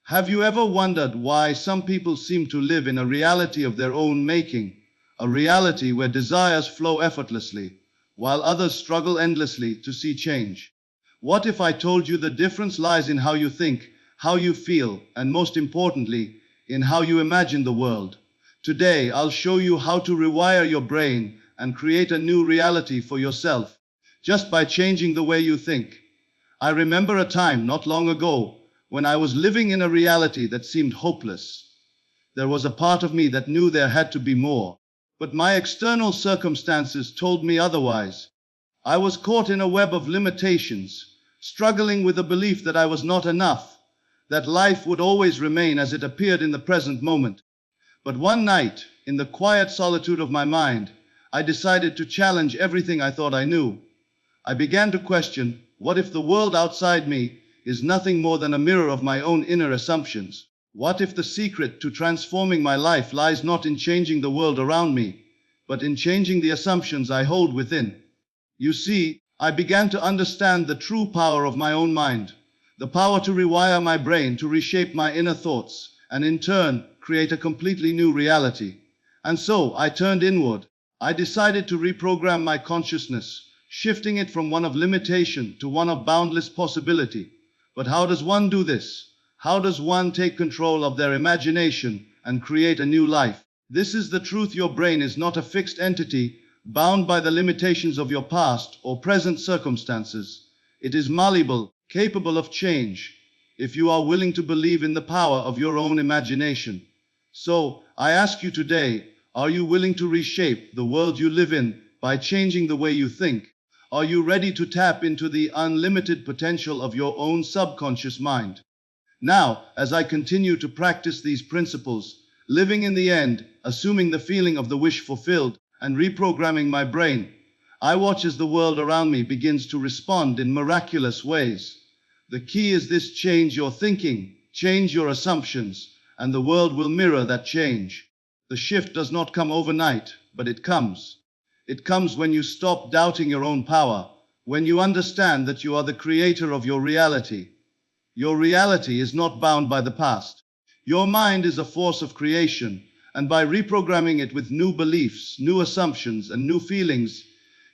Have you ever wondered why some people seem to live in a reality of their own making, a reality where desires flow effortlessly, while others struggle endlessly to see change? What if I told you the difference lies in how you think, how you feel, and most importantly, in how you imagine the world? Today, I'll show you how to rewire your brain and create a new reality for yourself, just by changing the way you think. I remember a time not long ago when I was living in a reality that seemed hopeless. There was a part of me that knew there had to be more, but my external circumstances told me otherwise. I was caught in a web of limitations, struggling with the belief that I was not enough, that life would always remain as it appeared in the present moment. But one night, in the quiet solitude of my mind, I decided to challenge everything I thought I knew. I began to question, what if the world outside me is nothing more than a mirror of my own inner assumptions? What if the secret to transforming my life lies not in changing the world around me, but in changing the assumptions I hold within? You see, I began to understand the true power of my own mind, the power to rewire my brain, to reshape my inner thoughts, and in turn, create a completely new reality. And so I turned inward. I decided to reprogram my consciousness, shifting it from one of limitation to one of boundless possibility. But how does one do this? How does one take control of their imagination and create a new life? This is the truth. Your brain is not a fixed entity, bound by the limitations of your past or present circumstances. It is malleable, capable of change, if you are willing to believe in the power of your own imagination. So, I ask you today, are you willing to reshape the world you live in by changing the way you think? Are you ready to tap into the unlimited potential of your own subconscious mind? Now, as I continue to practice these principles, living in the end, assuming the feeling of the wish fulfilled, and reprogramming my brain, I watch as the world around me begins to respond in miraculous ways. The key is this: change your thinking, change your assumptions, and the world will mirror that change. The shift does not come overnight, but it comes. It comes when you stop doubting your own power, when you understand that you are the creator of your reality. Your reality is not bound by the past. Your mind is a force of creation, and by reprogramming it with new beliefs, new assumptions, and new feelings,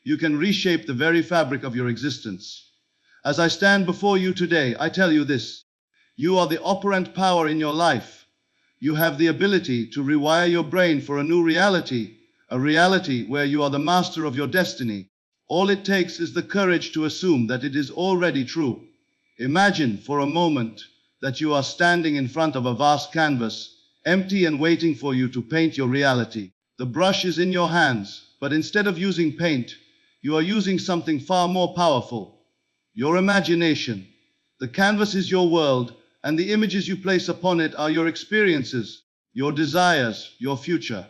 you can reshape the very fabric of your existence. As I stand before you today, I tell you this: you are the operant power in your life. You have the ability to rewire your brain for a new reality, a reality where you are the master of your destiny. All it takes is the courage to assume that it is already true. Imagine for a moment that you are standing in front of a vast canvas, empty and waiting for you to paint your reality. The brush is in your hands, but instead of using paint, you are using something far more powerful: your imagination. The canvas is your world, and the images you place upon it are your experiences, your desires, your future.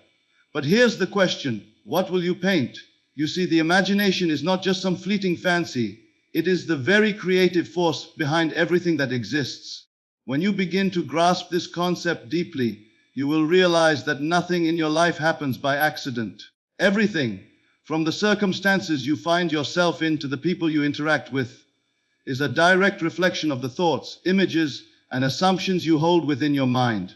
But here's the question: what will you paint? You see, the imagination is not just some fleeting fancy. It is the very creative force behind everything that exists. When you begin to grasp this concept deeply, you will realize that nothing in your life happens by accident. Everything, from the circumstances you find yourself in to the people you interact with, is a direct reflection of the thoughts, images, and assumptions you hold within your mind.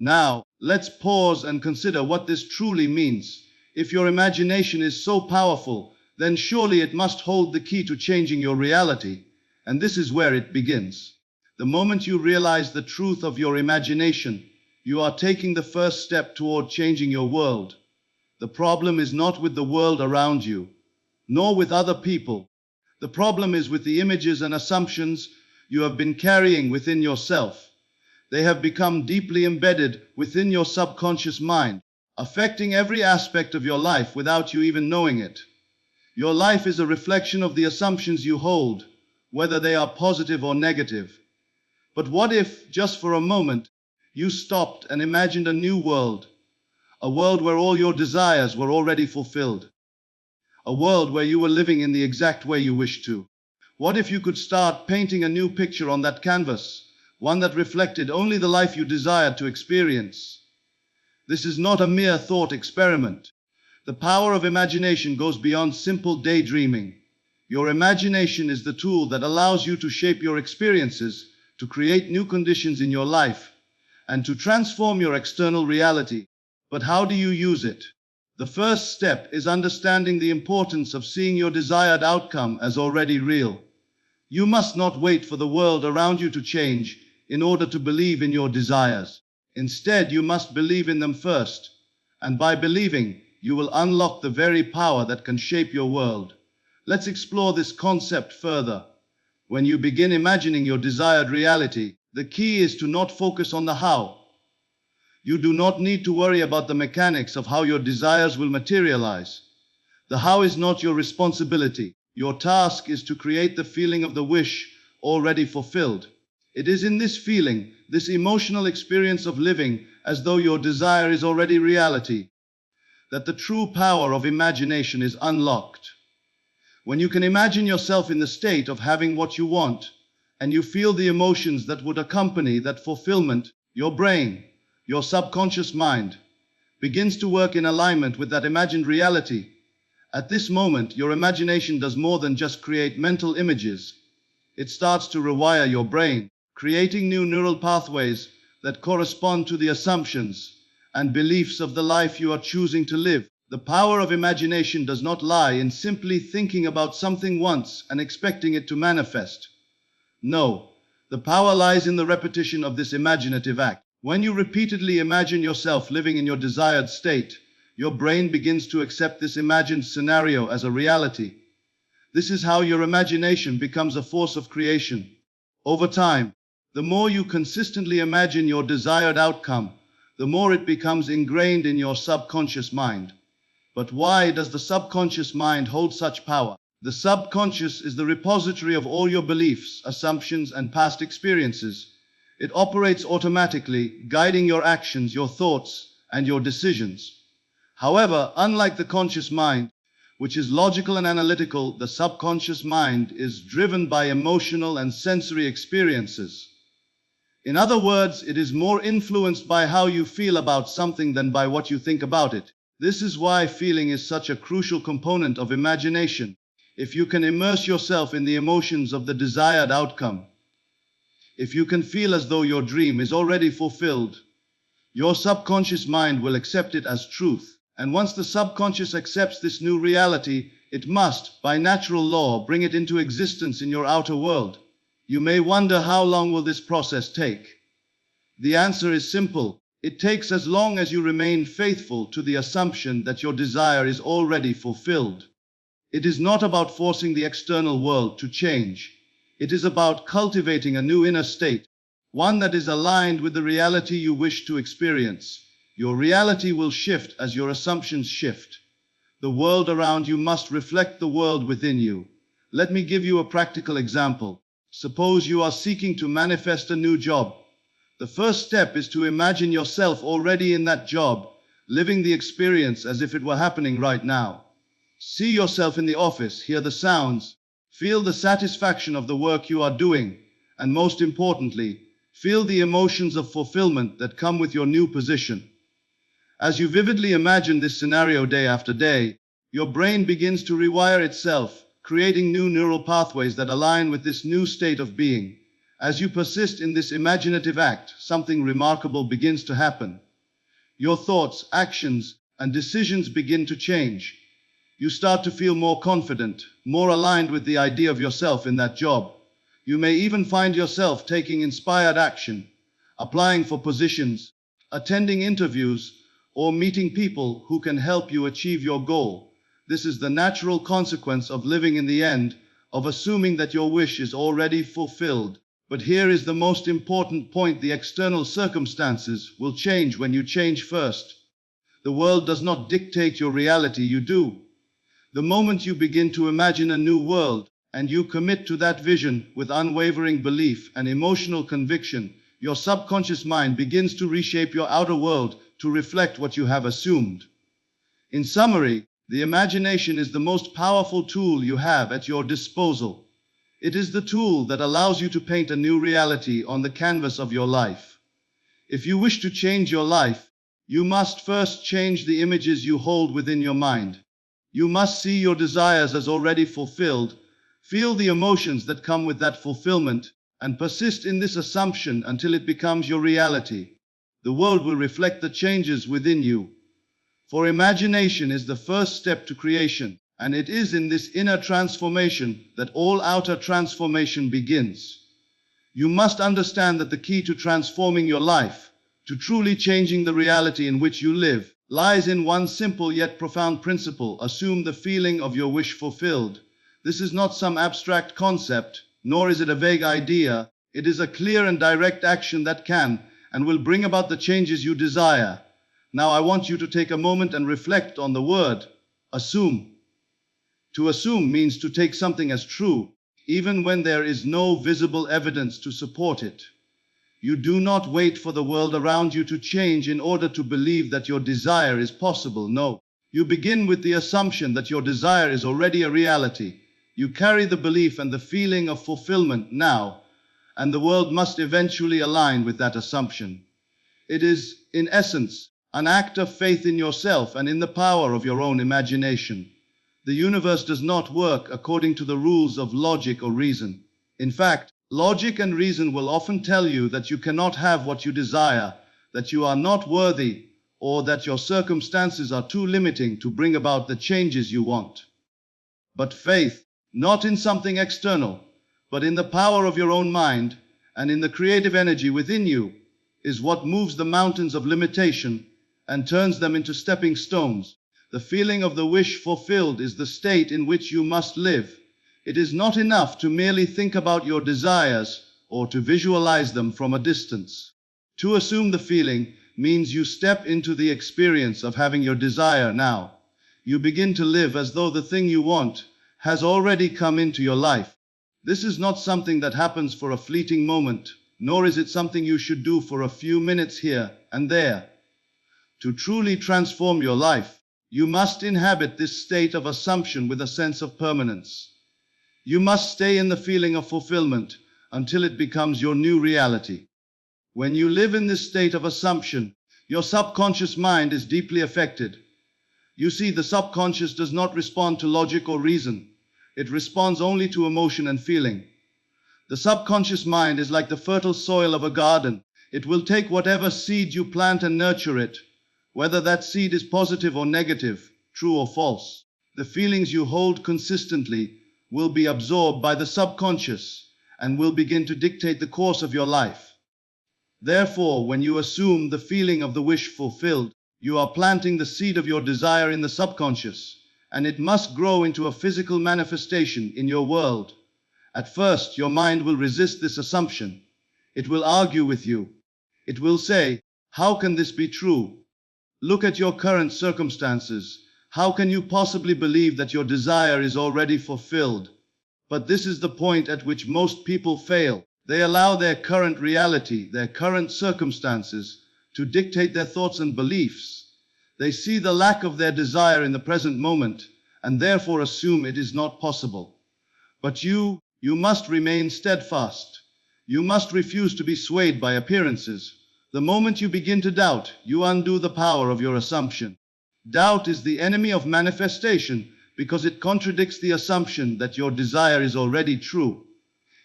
Now, let's pause and consider what this truly means. If your imagination is so powerful, then surely it must hold the key to changing your reality. And this is where it begins. The moment you realize the truth of your imagination, you are taking the first step toward changing your world. The problem is not with the world around you, nor with other people. The problem is with the images and assumptions you have been carrying within yourself. They have become deeply embedded within your subconscious mind, affecting every aspect of your life without you even knowing it. Your life is a reflection of the assumptions you hold, whether they are positive or negative. But what if, just for a moment, you stopped and imagined a new world? A world where all your desires were already fulfilled. A world where you were living in the exact way you wished to. What if you could start painting a new picture on that canvas, one that reflected only the life you desired to experience? This is not a mere thought experiment. The power of imagination goes beyond simple daydreaming. Your imagination is the tool that allows you to shape your experiences, to create new conditions in your life, and to transform your external reality. But how do you use it? The first step is understanding the importance of seeing your desired outcome as already real. You must not wait for the world around you to change in order to believe in your desires. Instead, you must believe in them first, and by believing, you will unlock the very power that can shape your world. Let's explore this concept further. When you begin imagining your desired reality, the key is to not focus on the how. You do not need to worry about the mechanics of how your desires will materialize. The how is not your responsibility. Your task is to create the feeling of the wish already fulfilled. It is in this feeling, this emotional experience of living as though your desire is already reality, that the true power of imagination is unlocked. When you can imagine yourself in the state of having what you want, and you feel the emotions that would accompany that fulfillment, your brain, your subconscious mind, begins to work in alignment with that imagined reality. At this moment, your imagination does more than just create mental images. It starts to rewire your brain, creating new neural pathways that correspond to the assumptions and beliefs of the life you are choosing to live. The power of imagination does not lie in simply thinking about something once and expecting it to manifest. No, the power lies in the repetition of this imaginative act. When you repeatedly imagine yourself living in your desired state, your brain begins to accept this imagined scenario as a reality. This is how your imagination becomes a force of creation. Over time, the more you consistently imagine your desired outcome, the more it becomes ingrained in your subconscious mind. But why does the subconscious mind hold such power? The subconscious is the repository of all your beliefs, assumptions, and past experiences. It operates automatically, guiding your actions, your thoughts, and your decisions. However, unlike the conscious mind, which is logical and analytical, the subconscious mind is driven by emotional and sensory experiences. In other words, it is more influenced by how you feel about something than by what you think about it. This is why feeling is such a crucial component of imagination. If you can immerse yourself in the emotions of the desired outcome, if you can feel as though your dream is already fulfilled, your subconscious mind will accept it as truth. And once the subconscious accepts this new reality, it must, by natural law, bring it into existence in your outer world. You may wonder, how long will this process take? The answer is simple. It takes as long as you remain faithful to the assumption that your desire is already fulfilled. It is not about forcing the external world to change. It is about cultivating a new inner state, one that is aligned with the reality you wish to experience. Your reality will shift as your assumptions shift. The world around you must reflect the world within you. Let me give you a practical example. Suppose you are seeking to manifest a new job. The first step is to imagine yourself already in that job, living the experience as if it were happening right now. See yourself in the office, hear the sounds, feel the satisfaction of the work you are doing, and most importantly, feel the emotions of fulfillment that come with your new position. As you vividly imagine this scenario day after day, your brain begins to rewire itself, creating new neural pathways that align with this new state of being. As you persist in this imaginative act, something remarkable begins to happen. Your thoughts, actions, and decisions begin to change. You start to feel more confident, more aligned with the idea of yourself in that job. You may even find yourself taking inspired action, applying for positions, attending interviews, or meeting people who can help you achieve your goal. This is the natural consequence of living in the end, of assuming that your wish is already fulfilled. But here is the most important point: the external circumstances will change when you change first. The world does not dictate your reality, you do. The moment you begin to imagine a new world, and you commit to that vision with unwavering belief and emotional conviction, your subconscious mind begins to reshape your outer world to reflect what you have assumed. In summary, the imagination is the most powerful tool you have at your disposal. It is the tool that allows you to paint a new reality on the canvas of your life. If you wish to change your life, you must first change the images you hold within your mind. You must see your desires as already fulfilled, feel the emotions that come with that fulfillment, and persist in this assumption until it becomes your reality. The world will reflect the changes within you. For imagination is the first step to creation, and it is in this inner transformation that all outer transformation begins. You must understand that the key to transforming your life, to truly changing the reality in which you live, lies in one simple yet profound principle: assume the feeling of your wish fulfilled. This is not some abstract concept, nor is it a vague idea. It is a clear and direct action that can and will bring about the changes you desire. Now I want you to take a moment and reflect on the word assume. To assume means to take something as true, even when there is no visible evidence to support it. You do not wait for the world around you to change in order to believe that your desire is possible. No, you begin with the assumption that your desire is already a reality. You carry the belief and the feeling of fulfillment now, and the world must eventually align with that assumption. It is, in essence, an act of faith in yourself and in the power of your own imagination. The universe does not work according to the rules of logic or reason. In fact, logic and reason will often tell you that you cannot have what you desire, that you are not worthy, or that your circumstances are too limiting to bring about the changes you want. But faith, not in something external, but in the power of your own mind and in the creative energy within you, is what moves the mountains of limitation and turns them into stepping stones. The feeling of the wish fulfilled is the state in which you must live. It is not enough to merely think about your desires or to visualize them from a distance. To assume the feeling means you step into the experience of having your desire now. You begin to live as though the thing you want has already come into your life. This is not something that happens for a fleeting moment, nor is it something you should do for a few minutes here and there. To truly transform your life, you must inhabit this state of assumption with a sense of permanence. You must stay in the feeling of fulfillment until it becomes your new reality. When you live in this state of assumption, your subconscious mind is deeply affected. You see, the subconscious does not respond to logic or reason. It responds only to emotion and feeling. The subconscious mind is like the fertile soil of a garden. It will take whatever seed you plant and nurture it, whether that seed is positive or negative, true or false. The feelings you hold consistently will be absorbed by the subconscious and will begin to dictate the course of your life. Therefore, when you assume the feeling of the wish fulfilled, you are planting the seed of your desire in the subconscious, and it must grow into a physical manifestation in your world. At first, your mind will resist this assumption. It will argue with you. It will say, "How can this be true? Look at your current circumstances. How can you possibly believe that your desire is already fulfilled?" But this is the point at which most people fail. They allow their current reality, their current circumstances, to dictate their thoughts and beliefs. They see the lack of their desire in the present moment, and therefore assume it is not possible. But you must remain steadfast. You must refuse to be swayed by appearances. The moment you begin to doubt, you undo the power of your assumption. Doubt is the enemy of manifestation because it contradicts the assumption that your desire is already true.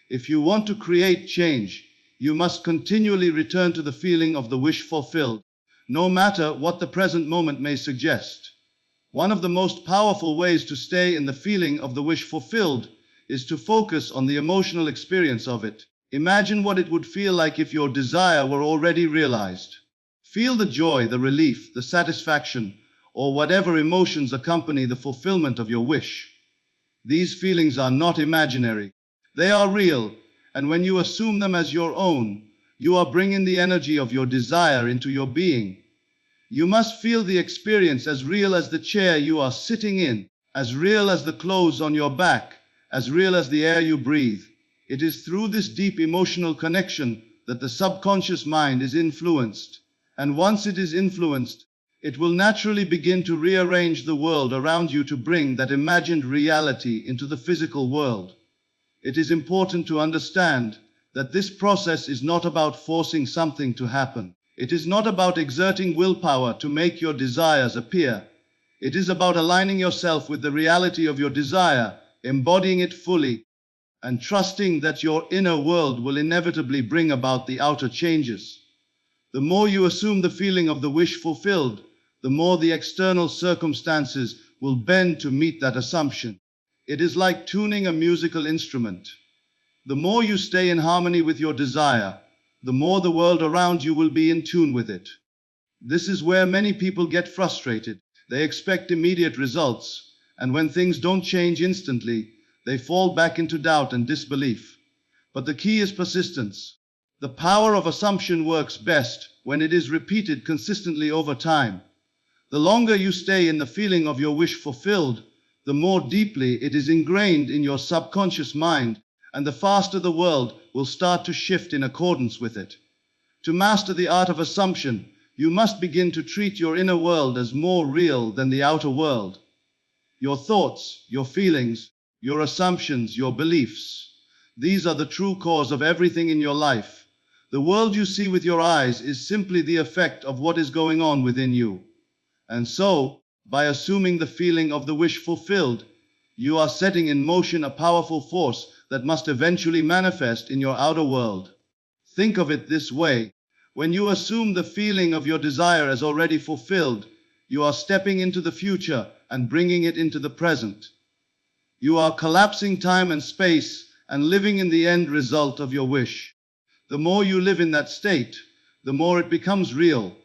If you want to create change, you must continually return to the feeling of the wish fulfilled, no matter what the present moment may suggest. One of the most powerful ways to stay in the feeling of the wish fulfilled is to focus on the emotional experience of it. Imagine what it would feel like if your desire were already realized. Feel the joy, the relief, the satisfaction, or whatever emotions accompany the fulfillment of your wish. These feelings are not imaginary. They are real, and when you assume them as your own, you are bringing the energy of your desire into your being. You must feel the experience as real as the chair you are sitting in, as real as the clothes on your back, as real as the air you breathe. It is through this deep emotional connection that the subconscious mind is influenced, and once it is influenced, it will naturally begin to rearrange the world around you to bring that imagined reality into the physical world. It is important to understand that this process is not about forcing something to happen. It is not about exerting willpower to make your desires appear. It is about aligning yourself with the reality of your desire, embodying it fully, and trusting that your inner world will inevitably bring about the outer changes. The more you assume the feeling of the wish fulfilled, the more the external circumstances will bend to meet that assumption. It is like tuning a musical instrument. The more you stay in harmony with your desire, the more the world around you will be in tune with it. This is where many people get frustrated. They expect immediate results, and when things don't change instantly, they fall back into doubt and disbelief. But the key is persistence. The power of assumption works best when it is repeated consistently over time. The longer you stay in the feeling of your wish fulfilled, the more deeply it is ingrained in your subconscious mind, and the faster the world will start to shift in accordance with it. To master the art of assumption, you must begin to treat your inner world as more real than the outer world. Your thoughts, your feelings, your assumptions, your beliefs, these are the true cause of everything in your life. The world you see with your eyes is simply the effect of what is going on within you. And so, by assuming the feeling of the wish fulfilled, you are setting in motion a powerful force that must eventually manifest in your outer world. Think of it this way. When you assume the feeling of your desire as already fulfilled, you are stepping into the future and bringing it into the present. You are collapsing time and space and living in the end result of your wish. The more you live in that state, the more it becomes real,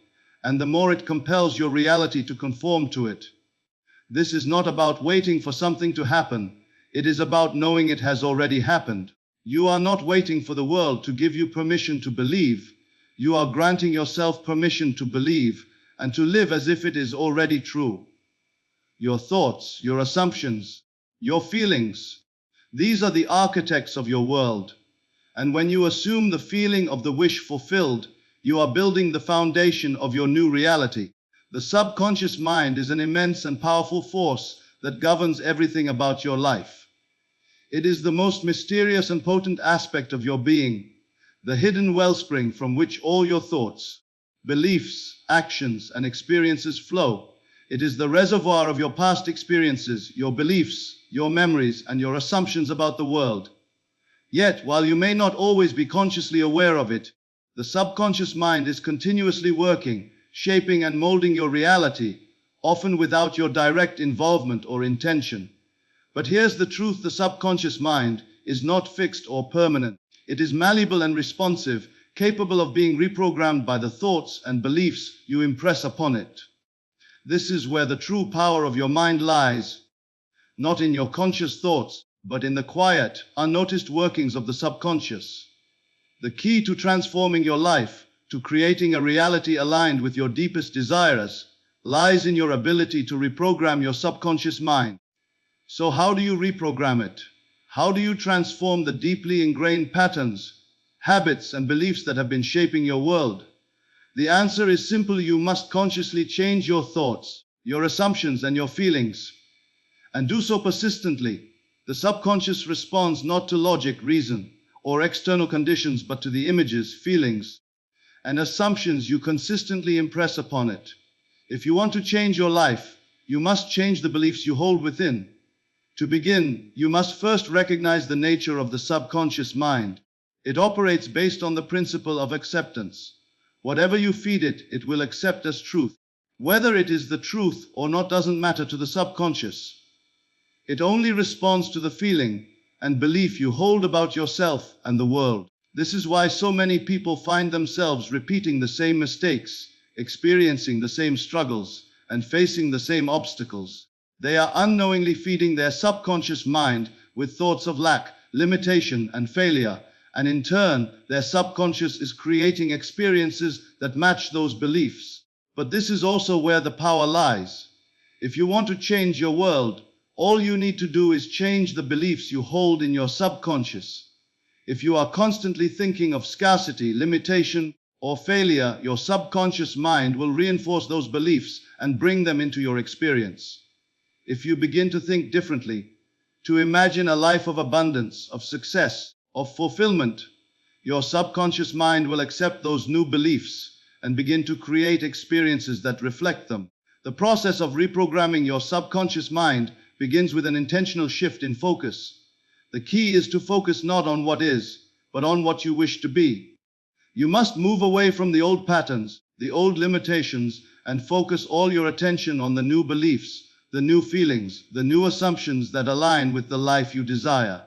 and the more it compels your reality to conform to it. This is not about waiting for something to happen. It is about knowing it has already happened. You are not waiting for the world to give you permission to believe. You are granting yourself permission to believe and to live as if it is already true. Your thoughts, your assumptions, your feelings, these are the architects of your world. And when you assume the feeling of the wish fulfilled, you are building the foundation of your new reality. The subconscious mind is an immense and powerful force that governs everything about your life. It is the most mysterious and potent aspect of your being, the hidden wellspring from which all your thoughts, beliefs, actions, and experiences flow. It is the reservoir of your past experiences, your beliefs, your memories, and your assumptions about the world. Yet, while you may not always be consciously aware of it, the subconscious mind is continuously working, shaping and molding your reality, often without your direct involvement or intention. But here's the truth: the subconscious mind is not fixed or permanent. It is malleable and responsive, capable of being reprogrammed by the thoughts and beliefs you impress upon it. This is where the true power of your mind lies, not in your conscious thoughts, but in the quiet, unnoticed workings of the subconscious. The key to transforming your life, to creating a reality aligned with your deepest desires, lies in your ability to reprogram your subconscious mind. So how do you reprogram it? How do you transform the deeply ingrained patterns, habits, and beliefs that have been shaping your world? The answer is simple: you must consciously change your thoughts, your assumptions, and your feelings, and do so persistently. The subconscious responds not to logic, reason, or external conditions, but to the images, feelings, and assumptions you consistently impress upon it. If you want to change your life, you must change the beliefs you hold within. To begin, you must first recognize the nature of the subconscious mind. It operates based on the principle of acceptance. Whatever you feed it, it will accept as truth. Whether it is the truth or not doesn't matter to the subconscious. It only responds to the feeling and belief you hold about yourself and the world. This is why so many people find themselves repeating the same mistakes, experiencing the same struggles, and facing the same obstacles. They are unknowingly feeding their subconscious mind with thoughts of lack, limitation, and failure, and in turn, their subconscious is creating experiences that match those beliefs. But this is also where the power lies. If you want to change your world, all you need to do is change the beliefs you hold in your subconscious. If you are constantly thinking of scarcity, limitation, or failure, your subconscious mind will reinforce those beliefs and bring them into your experience. If you begin to think differently, to imagine a life of abundance, of success, of fulfillment, your subconscious mind will accept those new beliefs and begin to create experiences that reflect them. The process of reprogramming your subconscious mind begins with an intentional shift in focus. The key is to focus not on what is, but on what you wish to be. You must move away from the old patterns, the old limitations, and focus all your attention on the new beliefs, the new feelings, the new assumptions that align with the life you desire.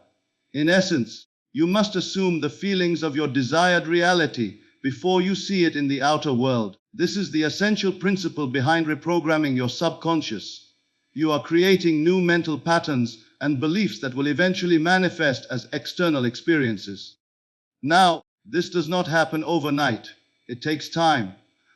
In essence, you must assume the feelings of your desired reality before you see it in the outer world. This is the essential principle behind reprogramming your subconscious. You are creating new mental patterns and beliefs that will eventually manifest as external experiences. Now, this does not happen overnight. It takes time.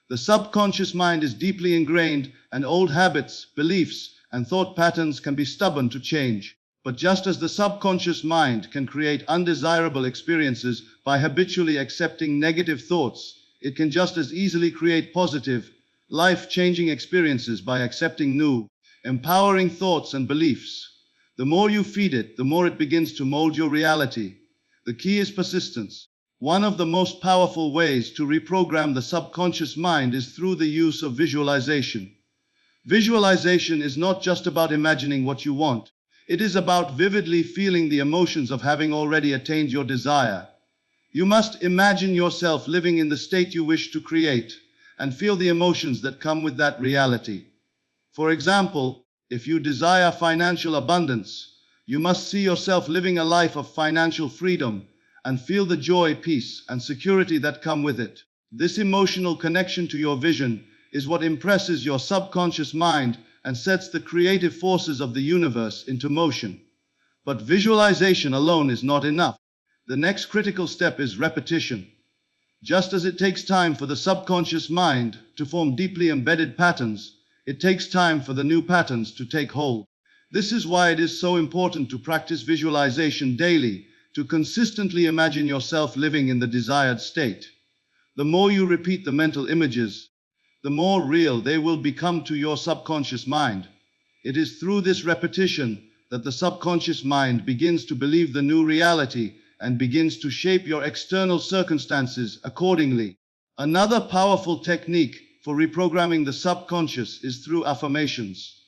The subconscious mind is deeply ingrained, and old habits, beliefs, and thought patterns can be stubborn to change. But just as the subconscious mind can create undesirable experiences by habitually accepting negative thoughts, it can just as easily create positive, life-changing experiences by accepting new, empowering thoughts and beliefs. The more you feed it, the more it begins to mold your reality. The key is persistence. One of the most powerful ways to reprogram the subconscious mind is through the use of visualization. Visualization is not just about imagining what you want. It is about vividly feeling the emotions of having already attained your desire. You must imagine yourself living in the state you wish to create and feel the emotions that come with that reality. For example, if you desire financial abundance, you must see yourself living a life of financial freedom and feel the joy, peace, and security that come with it. This emotional connection to your vision is what impresses your subconscious mind and sets the creative forces of the universe into motion. But visualization alone is not enough. The next critical step is repetition. Just as it takes time for the subconscious mind to form deeply embedded patterns, it takes time for the new patterns to take hold. This is why it is so important to practice visualization daily, to consistently imagine yourself living in the desired state. The more you repeat the mental images, the more real they will become to your subconscious mind. It is through this repetition that the subconscious mind begins to believe the new reality and begins to shape your external circumstances accordingly. Another powerful technique for reprogramming the subconscious is through affirmations.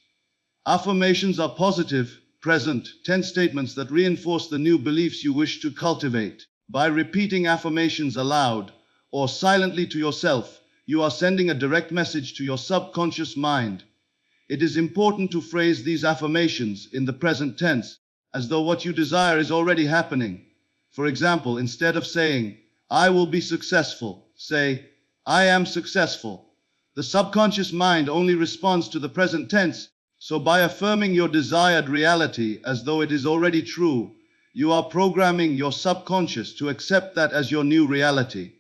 Affirmations are positive, present tense statements that reinforce the new beliefs you wish to cultivate. By repeating affirmations aloud or silently to yourself, you are sending a direct message to your subconscious mind. It is important to phrase these affirmations in the present tense, as though what you desire is already happening. For example, instead of saying, "I will be successful," say, "I am successful." The subconscious mind only responds to the present tense, so by affirming your desired reality as though it is already true, you are programming your subconscious to accept that as your new reality.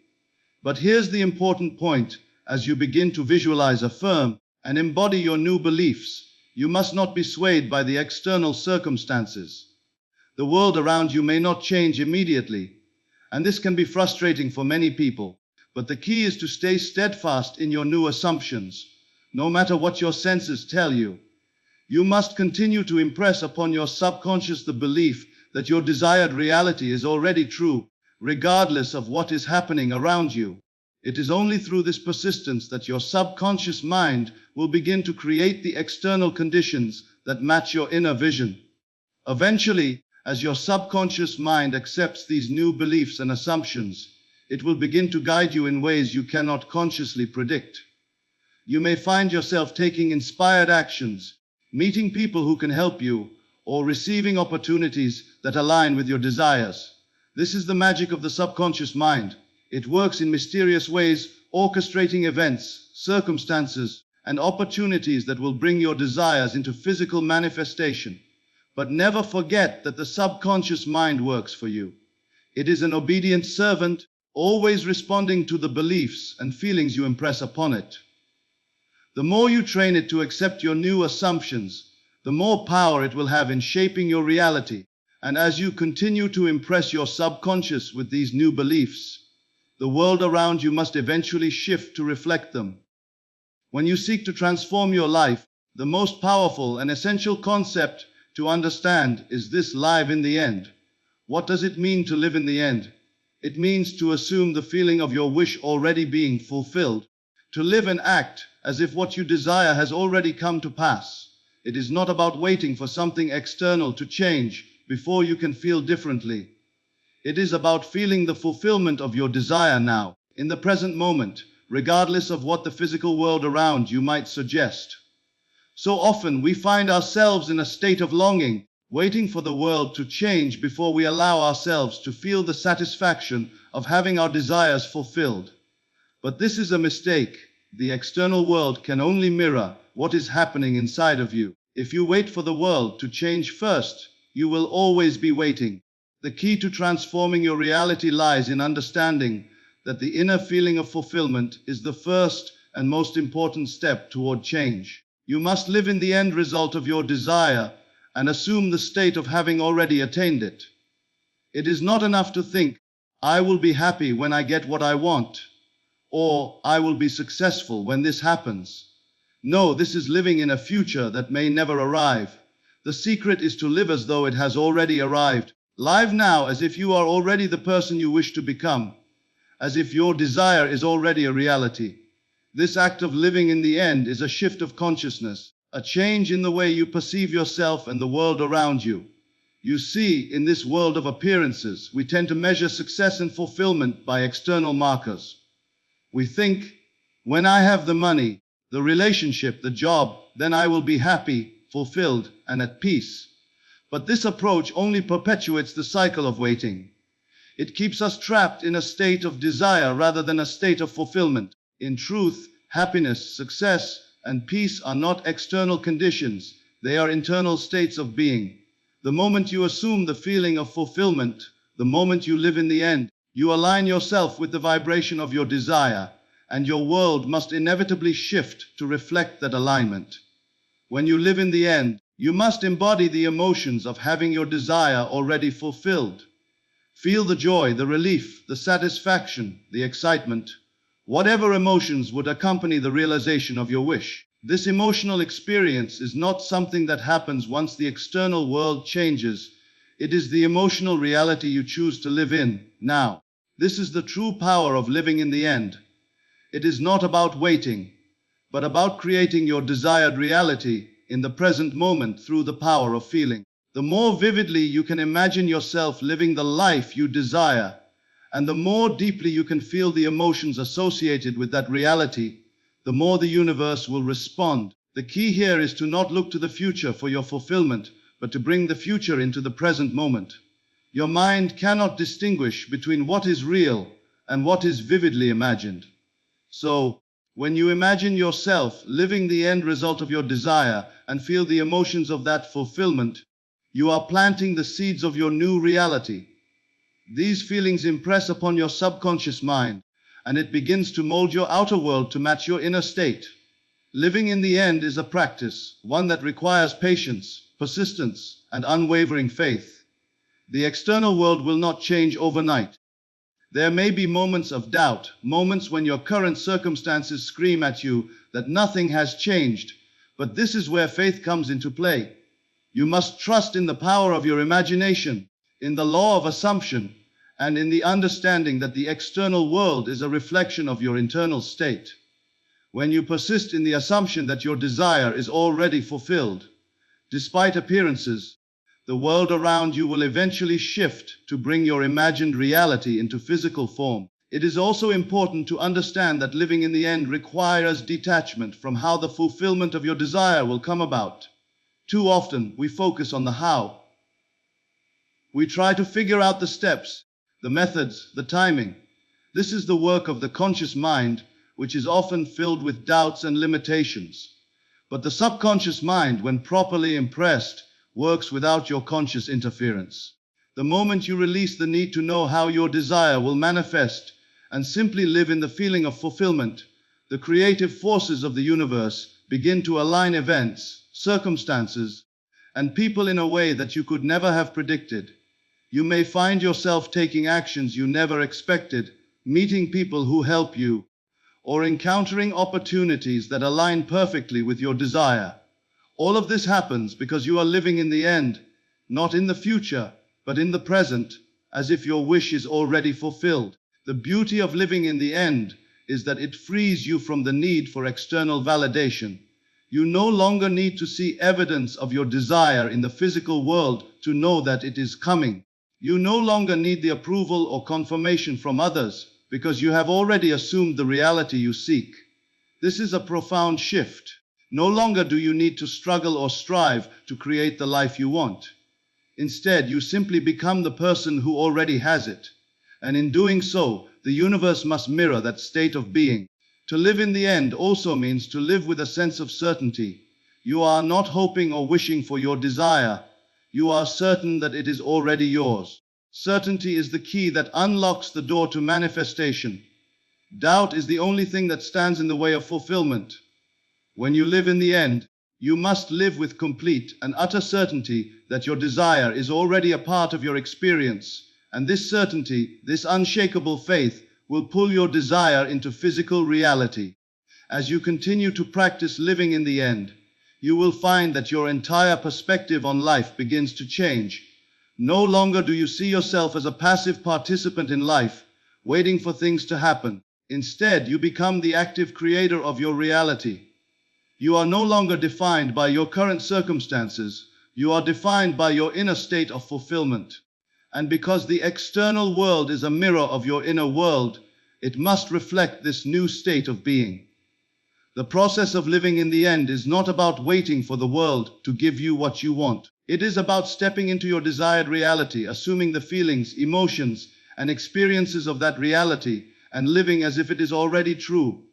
But here's the important point: as you begin to visualize, affirm, and embody your new beliefs, you must not be swayed by the external circumstances. The world around you may not change immediately, and this can be frustrating for many people. But the key is to stay steadfast in your new assumptions, no matter what your senses tell you. You must continue to impress upon your subconscious the belief that your desired reality is already true, regardless of what is happening around you. It is only through this persistence that your subconscious mind will begin to create the external conditions that match your inner vision. Eventually, as your subconscious mind accepts these new beliefs and assumptions, it will begin to guide you in ways you cannot consciously predict. You may find yourself taking inspired actions, meeting people who can help you, or receiving opportunities that align with your desires. This is the magic of the subconscious mind. It works in mysterious ways, orchestrating events, circumstances, and opportunities that will bring your desires into physical manifestation. But never forget that the subconscious mind works for you. It is an obedient servant, always responding to the beliefs and feelings you impress upon it. The more you train it to accept your new assumptions, the more power it will have in shaping your reality. And as you continue to impress your subconscious with these new beliefs, the world around you must eventually shift to reflect them. When you seek to transform your life, the most powerful and essential concept to understand is this: live in the end. What does it mean to live in the end? It means to assume the feeling of your wish already being fulfilled, to live and act as if what you desire has already come to pass. It is not about waiting for something external to change. before you can feel differently. It is about feeling the fulfillment of your desire now, in the present moment, regardless of what the physical world around you might suggest. So often we find ourselves in a state of longing, waiting for the world to change before we allow ourselves to feel the satisfaction of having our desires fulfilled. But this is a mistake. The external world can only mirror what is happening inside of you. If you wait for the world to change first, you will always be waiting. The key to transforming your reality lies in understanding that the inner feeling of fulfillment is the first and most important step toward change. You must live in the end result of your desire and assume the state of having already attained it. It is not enough to think, "I will be happy when I get what I want," or "I will be successful when this happens." No, this is living in a future that may never arrive. The secret is to live as though it has already arrived. Live now as if you are already the person you wish to become, as if your desire is already a reality. This act of living in the end is a shift of consciousness, a change in the way you perceive yourself and the world around you. You see, in this world of appearances, we tend to measure success and fulfillment by external markers. We think, when I have the money, the relationship, the job, then I will be happy, fulfilled, and at peace. But this approach only perpetuates the cycle of waiting. It keeps us trapped in a state of desire rather than a state of fulfillment. In truth, happiness, success, and peace are not external conditions, they are internal states of being. The moment you assume the feeling of fulfillment, the moment you live in the end, you align yourself with the vibration of your desire, and your world must inevitably shift to reflect that alignment. When you live in the end, you must embody the emotions of having your desire already fulfilled. Feel the joy, the relief, the satisfaction, the excitement, whatever emotions would accompany the realization of your wish. This emotional experience is not something that happens once the external world changes. It is the emotional reality you choose to live in now. This is the true power of living in the end. It is not about waiting, but about creating your desired reality in the present moment through the power of feeling. The more vividly you can imagine yourself living the life you desire, and the more deeply you can feel the emotions associated with that reality, the more the universe will respond. The key here is to not look to the future for your fulfillment, but to bring the future into the present moment. Your mind cannot distinguish between what is real and what is vividly imagined. So, when you imagine yourself living the end result of your desire and feel the emotions of that fulfillment, you are planting the seeds of your new reality. These feelings impress upon your subconscious mind, and it begins to mold your outer world to match your inner state. Living in the end is a practice, one that requires patience, persistence, and unwavering faith. The external world will not change overnight. There may be moments of doubt, moments when your current circumstances scream at you that nothing has changed, but this is where faith comes into play. You must trust in the power of your imagination, in the law of assumption, and in the understanding that the external world is a reflection of your internal state. When you persist in the assumption that your desire is already fulfilled, despite appearances, the world around you will eventually shift to bring your imagined reality into physical form. It is also important to understand that living in the end requires detachment from how the fulfillment of your desire will come about. Too often, we focus on the how. We try to figure out the steps, the methods, the timing. This is the work of the conscious mind, which is often filled with doubts and limitations. But the subconscious mind, when properly impressed, works without your conscious interference. The moment you release the need to know how your desire will manifest and simply live in the feeling of fulfillment, the creative forces of the universe begin to align events, circumstances, and people in a way that you could never have predicted. You may find yourself taking actions you never expected, meeting people who help you, or encountering opportunities that align perfectly with your desire. All of this happens because you are living in the end, not in the future, but in the present, as if your wish is already fulfilled. The beauty of living in the end is that it frees you from the need for external validation. You no longer need to see evidence of your desire in the physical world to know that it is coming. You no longer need the approval or confirmation from others because you have already assumed the reality you seek. This is a profound shift. No longer do you need to struggle or strive to create the life you want. Instead, you simply become the person who already has it. And in doing so, the universe must mirror that state of being. To live in the end also means to live with a sense of certainty. You are not hoping or wishing for your desire. You are certain that it is already yours. Certainty is the key that unlocks the door to manifestation. Doubt is the only thing that stands in the way of fulfillment. When you live in the end, you must live with complete and utter certainty that your desire is already a part of your experience, and this certainty, this unshakable faith, will pull your desire into physical reality. As you continue to practice living in the end, you will find that your entire perspective on life begins to change. No longer do you see yourself as a passive participant in life, waiting for things to happen. Instead, you become the active creator of your reality. You are no longer defined by your current circumstances. You are defined by your inner state of fulfillment. And because the external world is a mirror of your inner world, it must reflect this new state of being. The process of living in the end is not about waiting for the world to give you what you want. It is about stepping into your desired reality, assuming the feelings, emotions, and experiences of that reality, and living as if it is already true.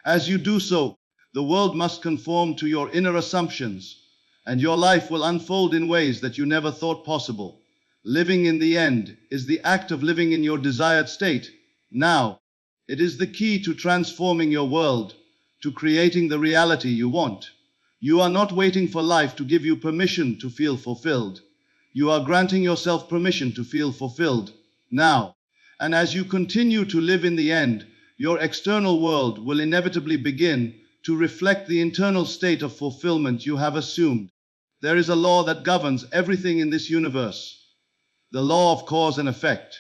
As you do so, the world must conform to your inner assumptions, and your life will unfold in ways that you never thought possible. Living in the end is the act of living in your desired state. Now, it is the key to transforming your world, to creating the reality you want. You are not waiting for life to give you permission to feel fulfilled. You are granting yourself permission to feel fulfilled now. And as you continue to live in the end, your external world will inevitably begin to reflect the internal state of fulfillment you have assumed. There is a law that governs everything in this universe. The law of cause and effect.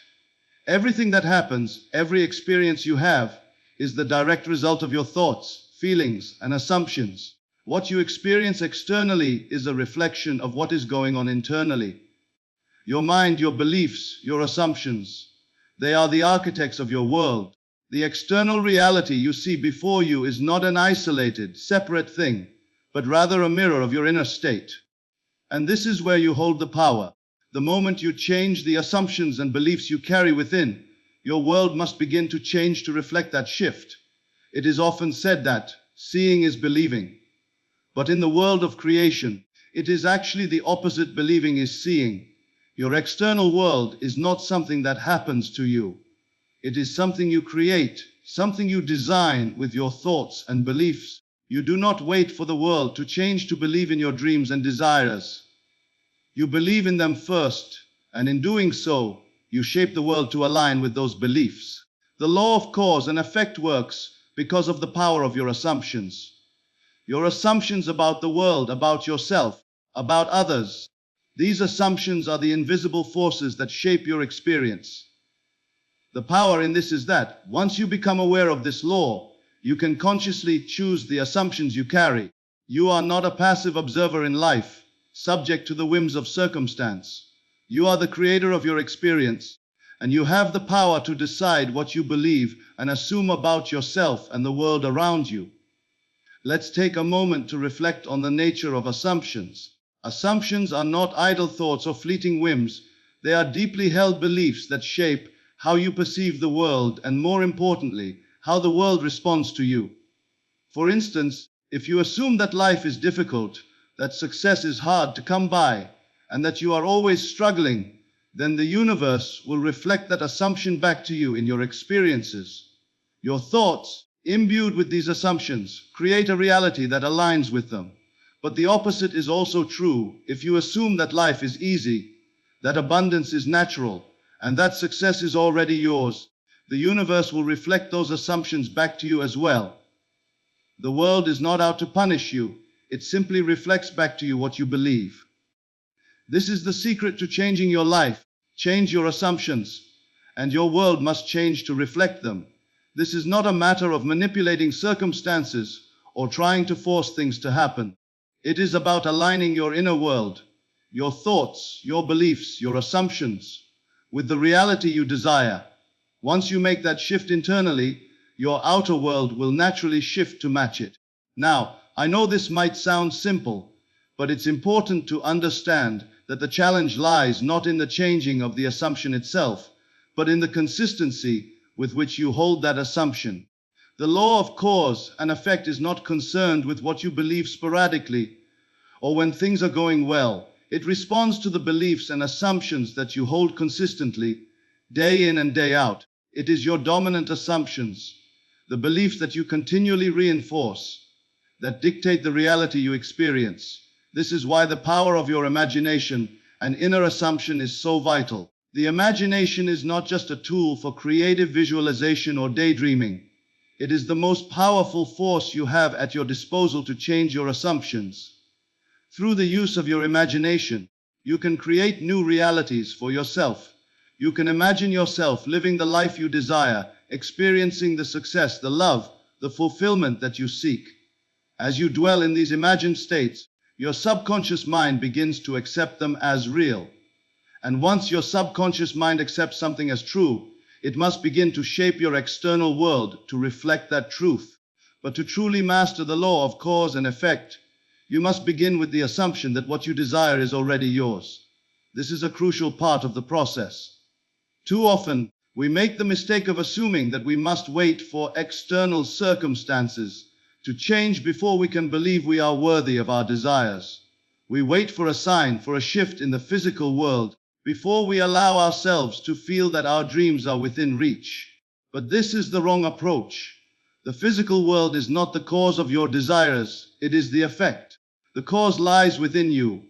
Everything that happens, every experience you have, is the direct result of your thoughts, feelings, and assumptions. What you experience externally is a reflection of what is going on internally. Your mind, your beliefs, your assumptions, they are the architects of your world. The external reality you see before you is not an isolated, separate thing, but rather a mirror of your inner state. And this is where you hold the power. The moment you change the assumptions and beliefs you carry within, your world must begin to change to reflect that shift. It is often said that seeing is believing. But in the world of creation, it is actually the opposite. Believing is seeing. Your external world is not something that happens to you. It is something you create, something you design with your thoughts and beliefs. You do not wait for the world to change to believe in your dreams and desires. You believe in them first, and in doing so, you shape the world to align with those beliefs. The law of cause and effect works because of the power of your assumptions. Your assumptions about the world, about yourself, about others. These assumptions are the invisible forces that shape your experience. The power in this is that, once you become aware of this law, you can consciously choose the assumptions you carry. You are not a passive observer in life, subject to the whims of circumstance. You are the creator of your experience, and you have the power to decide what you believe and assume about yourself and the world around you. Let's take a moment to reflect on the nature of assumptions. Assumptions are not idle thoughts or fleeting whims. They are deeply held beliefs that shape how you perceive the world and, more importantly, how the world responds to you. For instance, if you assume that life is difficult, that success is hard to come by, and that you are always struggling, then the universe will reflect that assumption back to you in your experiences. Your thoughts, imbued with these assumptions, create a reality that aligns with them. But the opposite is also true. If you assume that life is easy, that abundance is natural, and that success is already yours, the universe will reflect those assumptions back to you as well. The world is not out to punish you. It simply reflects back to you what you believe. This is the secret to changing your life. Change your assumptions, and your world must change to reflect them. This is not a matter of manipulating circumstances or trying to force things to happen. It is about aligning your inner world, your thoughts, your beliefs, your assumptions, with the reality you desire. Once you make that shift internally, your outer world will naturally shift to match it. Now, I know this might sound simple, but it's important to understand that the challenge lies not in the changing of the assumption itself, but in the consistency with which you hold that assumption. The law of cause and effect is not concerned with what you believe sporadically or when things are going well. It responds to the beliefs and assumptions that you hold consistently, day in and day out. It is your dominant assumptions, the beliefs that you continually reinforce, that dictate the reality you experience. This is why the power of your imagination and inner assumption is so vital. The imagination is not just a tool for creative visualization or daydreaming. It is the most powerful force you have at your disposal to change your assumptions. Through the use of your imagination, you can create new realities for yourself. You can imagine yourself living the life you desire, experiencing the success, the love, the fulfillment that you seek. As you dwell in these imagined states, your subconscious mind begins to accept them as real. And once your subconscious mind accepts something as true, it must begin to shape your external world to reflect that truth. But to truly master the law of cause and effect, you must begin with the assumption that what you desire is already yours. This is a crucial part of the process. Too often, we make the mistake of assuming that we must wait for external circumstances to change before we can believe we are worthy of our desires. We wait for a sign, for a shift in the physical world, before we allow ourselves to feel that our dreams are within reach. But this is the wrong approach. The physical world is not the cause of your desires, it is the effect. The cause lies within you,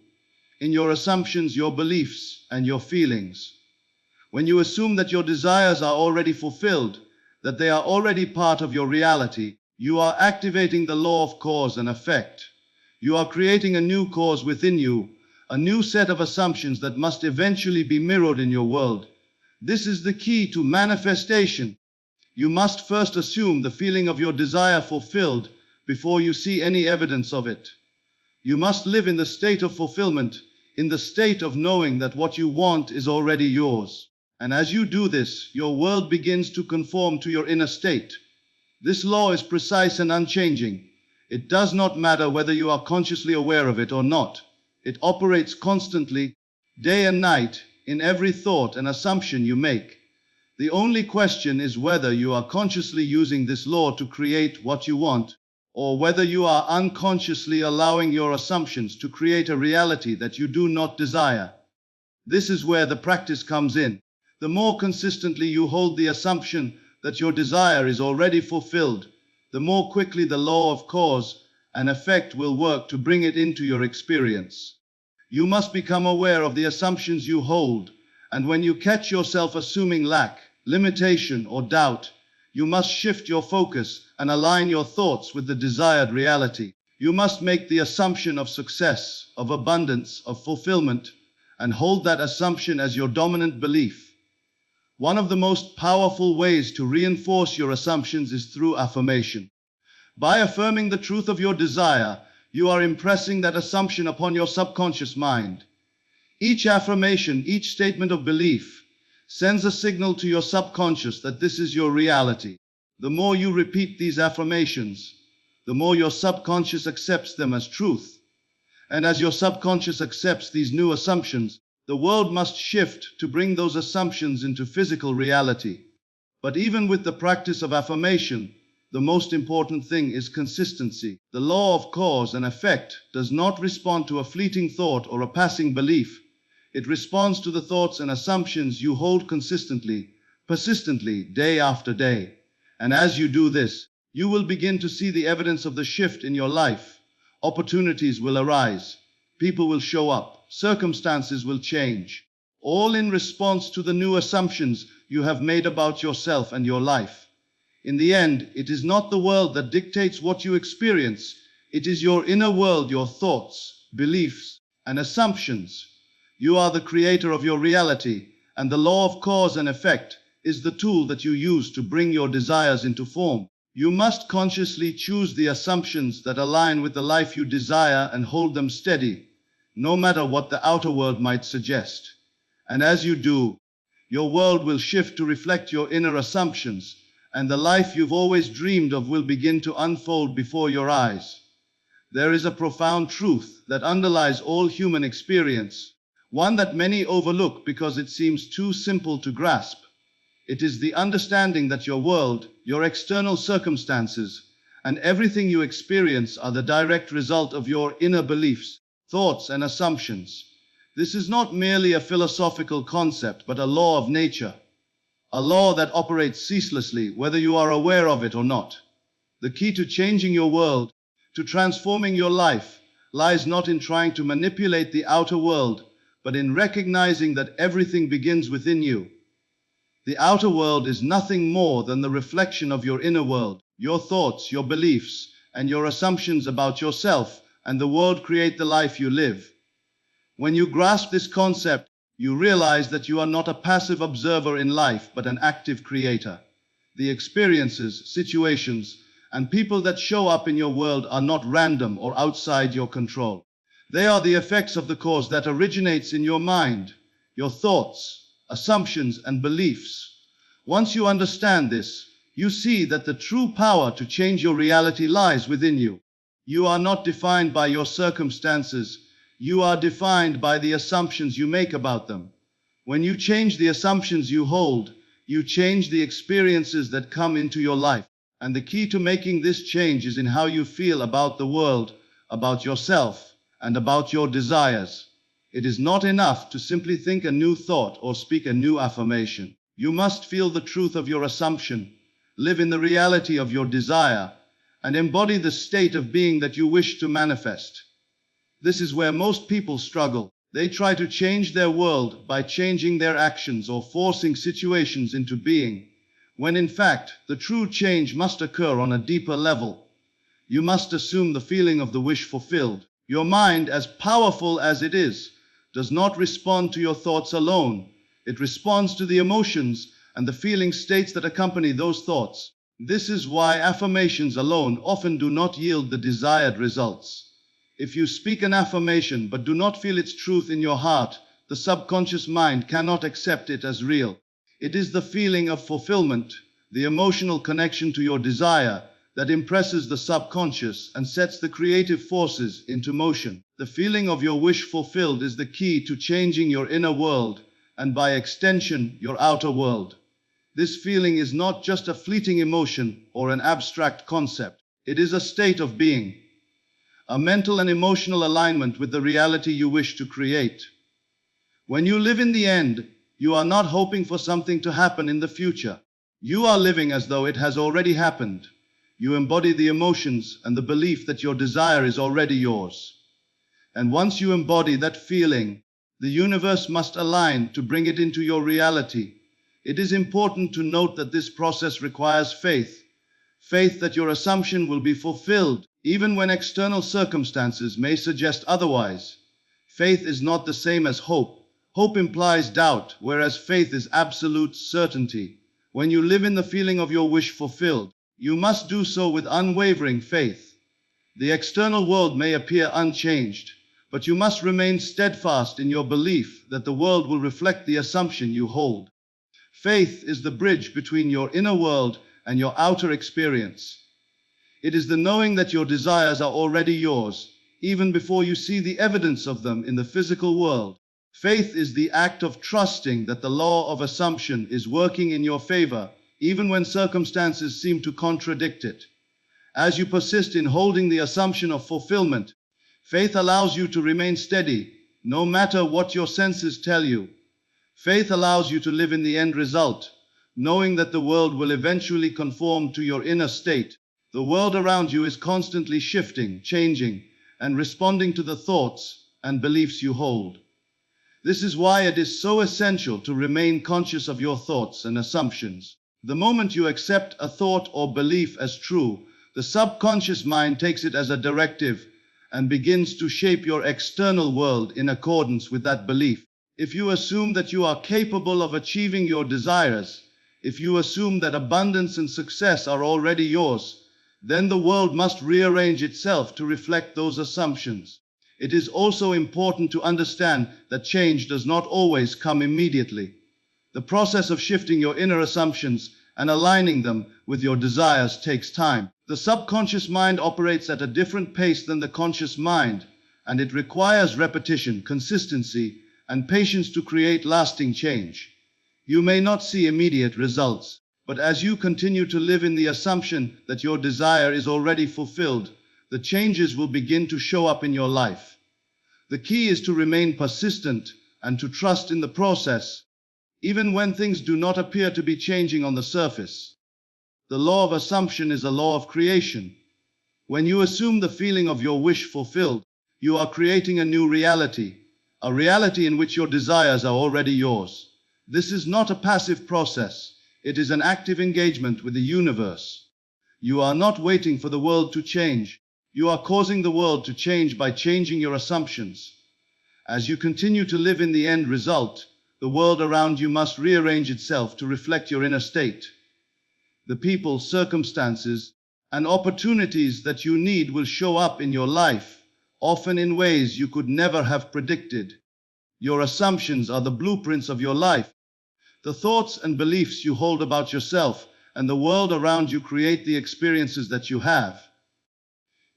in your assumptions, your beliefs, and your feelings. When you assume that your desires are already fulfilled, that they are already part of your reality, you are activating the law of cause and effect. You are creating a new cause within you, a new set of assumptions that must eventually be mirrored in your world. This is the key to manifestation. You must first assume the feeling of your desire fulfilled before you see any evidence of it. You must live in the state of fulfillment, in the state of knowing that what you want is already yours. And as you do this, your world begins to conform to your inner state. This law is precise and unchanging. It does not matter whether you are consciously aware of it or not. It operates constantly, day and night, in every thought and assumption you make. The only question is whether you are consciously using this law to create what you want, or whether you are unconsciously allowing your assumptions to create a reality that you do not desire. This is where the practice comes in. The more consistently you hold the assumption that your desire is already fulfilled, the more quickly the law of cause and effect will work to bring it into your experience. You must become aware of the assumptions you hold, and when you catch yourself assuming lack, limitation, or doubt, you must shift your focus and align your thoughts with the desired reality. You must make the assumption of success, of abundance, of fulfillment, and hold that assumption as your dominant belief. One of the most powerful ways to reinforce your assumptions is through affirmation. By affirming the truth of your desire, you are impressing that assumption upon your subconscious mind. Each affirmation, each statement of belief, sends a signal to your subconscious that this is your reality. The more you repeat these affirmations, the more your subconscious accepts them as truth. And as your subconscious accepts these new assumptions, the world must shift to bring those assumptions into physical reality. But even with the practice of affirmation, the most important thing is consistency. The law of cause and effect does not respond to a fleeting thought or a passing belief. It responds to the thoughts and assumptions you hold consistently, persistently, day after day. And as you do this, you will begin to see the evidence of the shift in your life. Opportunities will arise. People will show up. Circumstances will change. All in response to the new assumptions you have made about yourself and your life. In the end, it is not the world that dictates what you experience. It is your inner world, your thoughts, beliefs, and assumptions. You are the creator of your reality, and the law of cause and effect is the tool that you use to bring your desires into form. You must consciously choose the assumptions that align with the life you desire and hold them steady, no matter what the outer world might suggest. And as you do, your world will shift to reflect your inner assumptions, and the life you've always dreamed of will begin to unfold before your eyes. There is a profound truth that underlies all human experience, one that many overlook because it seems too simple to grasp. It is the understanding that your world, your external circumstances, and everything you experience are the direct result of your inner beliefs, thoughts, and assumptions. This is not merely a philosophical concept, but a law of nature, a law that operates ceaselessly, whether you are aware of it or not. The key to changing your world, to transforming your life, lies not in trying to manipulate the outer world, but in recognizing that everything begins within you. The outer world is nothing more than the reflection of your inner world. Your thoughts, your beliefs, and your assumptions about yourself and the world create the life you live. When you grasp this concept, you realize that you are not a passive observer in life, but an active creator. The experiences, situations, and people that show up in your world are not random or outside your control. They are the effects of the cause that originates in your mind, your thoughts, assumptions, and beliefs. Once you understand this, you see that the true power to change your reality lies within you. You are not defined by your circumstances. You are defined by the assumptions you make about them. When you change the assumptions you hold, you change the experiences that come into your life. And the key to making this change is in how you feel about the world, about yourself, and about your desires. It is not enough to simply think a new thought or speak a new affirmation. You must feel the truth of your assumption, live in the reality of your desire, and embody the state of being that you wish to manifest. This is where most people struggle. They try to change their world by changing their actions or forcing situations into being, when in fact, the true change must occur on a deeper level. You must assume the feeling of the wish fulfilled. Your mind, as powerful as it is, does not respond to your thoughts alone. It responds to the emotions and the feeling states that accompany those thoughts. This is why affirmations alone often do not yield the desired results. If you speak an affirmation but do not feel its truth in your heart, the subconscious mind cannot accept it as real. It is the feeling of fulfillment, the emotional connection to your desire, that impresses the subconscious and sets the creative forces into motion. The feeling of your wish fulfilled is the key to changing your inner world, and by extension, your outer world. This feeling is not just a fleeting emotion or an abstract concept. It is a state of being, a mental and emotional alignment with the reality you wish to create. When you live in the end, you are not hoping for something to happen in the future. You are living as though it has already happened. You embody the emotions and the belief that your desire is already yours. And once you embody that feeling, the universe must align to bring it into your reality. It is important to note that this process requires faith. Faith that your assumption will be fulfilled, even when external circumstances may suggest otherwise. Faith is not the same as hope. Hope implies doubt, whereas faith is absolute certainty. When you live in the feeling of your wish fulfilled, you must do so with unwavering faith. The external world may appear unchanged, but you must remain steadfast in your belief that the world will reflect the assumption you hold. Faith is the bridge between your inner world and your outer experience. It is the knowing that your desires are already yours, even before you see the evidence of them in the physical world. Faith is the act of trusting that the law of assumption is working in your favor, even when circumstances seem to contradict it. As you persist in holding the assumption of fulfillment, faith allows you to remain steady, no matter what your senses tell you. Faith allows you to live in the end result, knowing that the world will eventually conform to your inner state. The world around you is constantly shifting, changing, and responding to the thoughts and beliefs you hold. This is why it is so essential to remain conscious of your thoughts and assumptions. The moment you accept a thought or belief as true, the subconscious mind takes it as a directive and begins to shape your external world in accordance with that belief. If you assume that you are capable of achieving your desires, If you assume that abundance and success are already yours, then the world must rearrange itself to reflect those assumptions. It is also important to understand that change does not always come immediately. The process of shifting your inner assumptions and aligning them with your desires takes time. The subconscious mind operates at a different pace than the conscious mind, and it requires repetition, consistency, and patience to create lasting change. You may not see immediate results, but as you continue to live in the assumption that your desire is already fulfilled, the changes will begin to show up in your life. The key is to remain persistent and to trust in the process, even when things do not appear to be changing on the surface. The law of assumption is a law of creation. When you assume the feeling of your wish fulfilled, you are creating a new reality, a reality in which your desires are already yours. This is not a passive process. It is an active engagement with the universe. You are not waiting for the world to change. You are causing the world to change by changing your assumptions. As you continue to live in the end result, the world around you must rearrange itself to reflect your inner state. The people, circumstances, and opportunities that you need will show up in your life, often in ways you could never have predicted. Your assumptions are the blueprints of your life. The thoughts and beliefs you hold about yourself and the world around you create the experiences that you have.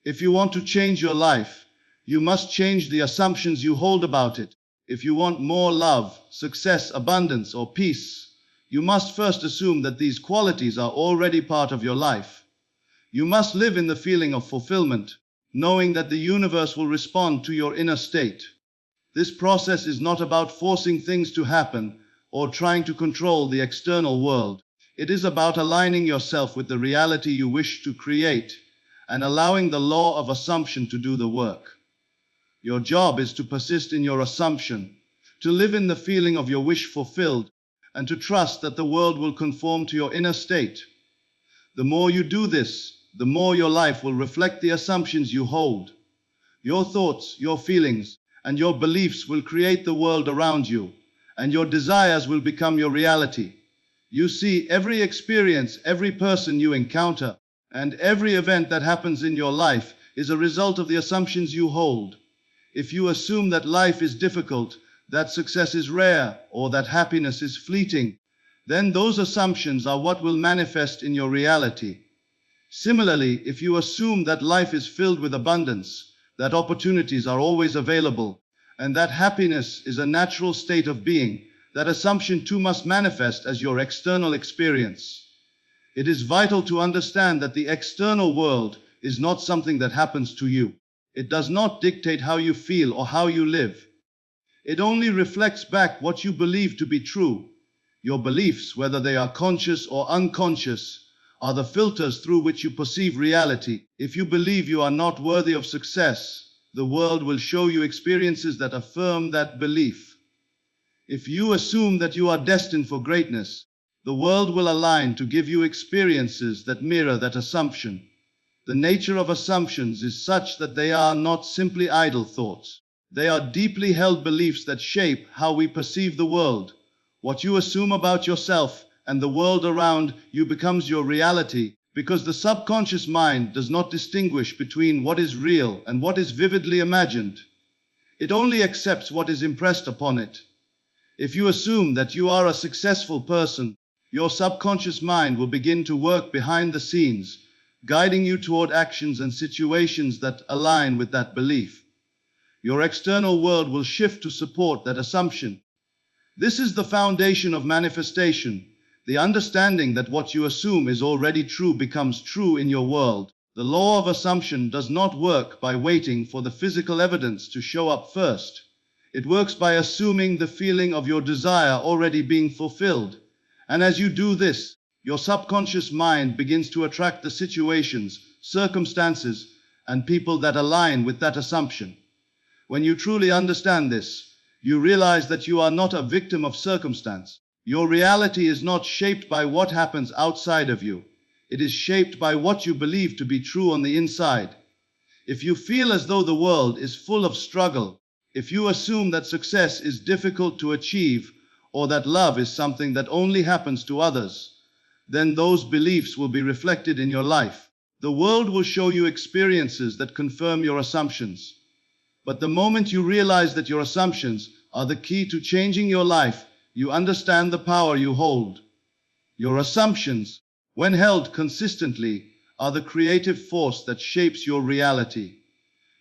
If you want to change your life, you must change the assumptions you hold about it. If you want more love, success, abundance, or peace, you must first assume that these qualities are already part of your life. You must live in the feeling of fulfillment, knowing that the universe will respond to your inner state. This process is not about forcing things to happen or trying to control the external world. It is about aligning yourself with the reality you wish to create and allowing the law of assumption to do the work. Your job is to persist in your assumption, to live in the feeling of your wish fulfilled, and to trust that the world will conform to your inner state. The more you do this, the more your life will reflect the assumptions you hold. Your thoughts, your feelings, and your beliefs will create the world around you, and your desires will become your reality. You see, every experience, every person you encounter, and every event that happens in your life is a result of the assumptions you hold. If you assume that life is difficult, that success is rare, or that happiness is fleeting, then those assumptions are what will manifest in your reality. Similarly, if you assume that life is filled with abundance, that opportunities are always available, and that happiness is a natural state of being, that assumption too must manifest as your external experience. It is vital to understand that the external world is not something that happens to you. It does not dictate how you feel or how you live. It only reflects back what you believe to be true. Your beliefs, whether they are conscious or unconscious, are the filters through which you perceive reality. If you believe you are not worthy of success, the world will show you experiences that affirm that belief. If you assume that you are destined for greatness, the world will align to give you experiences that mirror that assumption. The nature of assumptions is such that they are not simply idle thoughts. They are deeply held beliefs that shape how we perceive the world. What you assume about yourself and the world around you becomes your reality, because the subconscious mind does not distinguish between what is real and what is vividly imagined. It only accepts what is impressed upon it. If you assume that you are a successful person, your subconscious mind will begin to work behind the scenes, guiding you toward actions and situations that align with that belief. Your external world will shift to support that assumption. This is the foundation of manifestation. The understanding that what you assume is already true becomes true in your world. The law of assumption does not work by waiting for the physical evidence to show up first. It works by assuming the feeling of your desire already being fulfilled. And as you do this, your subconscious mind begins to attract the situations, circumstances, and people that align with that assumption. When you truly understand this, you realize that you are not a victim of circumstance. Your reality is not shaped by what happens outside of you. It is shaped by what you believe to be true on the inside. If you feel as though the world is full of struggle, if you assume that success is difficult to achieve, or that love is something that only happens to others, then those beliefs will be reflected in your life. The world will show you experiences that confirm your assumptions. But the moment you realize that your assumptions are the key to changing your life, you understand the power you hold. Your assumptions, when held consistently, are the creative force that shapes your reality.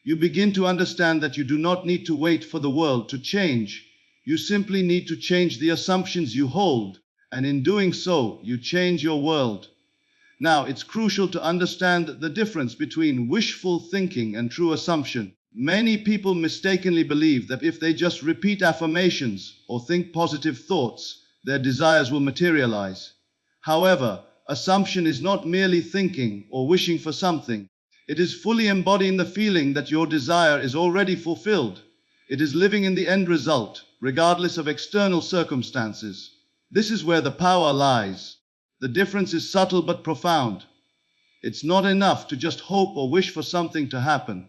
You begin to understand that you do not need to wait for the world to change. You simply need to change the assumptions you hold, and in doing so, you change your world. Now, it's crucial to understand the difference between wishful thinking and true assumption. Many people mistakenly believe that if they just repeat affirmations or think positive thoughts, their desires will materialize. However, assumption is not merely thinking or wishing for something. It is fully embodying the feeling that your desire is already fulfilled. It is living in the end result, regardless of external circumstances. This is where the power lies. The difference is subtle but profound. It's not enough to just hope or wish for something to happen.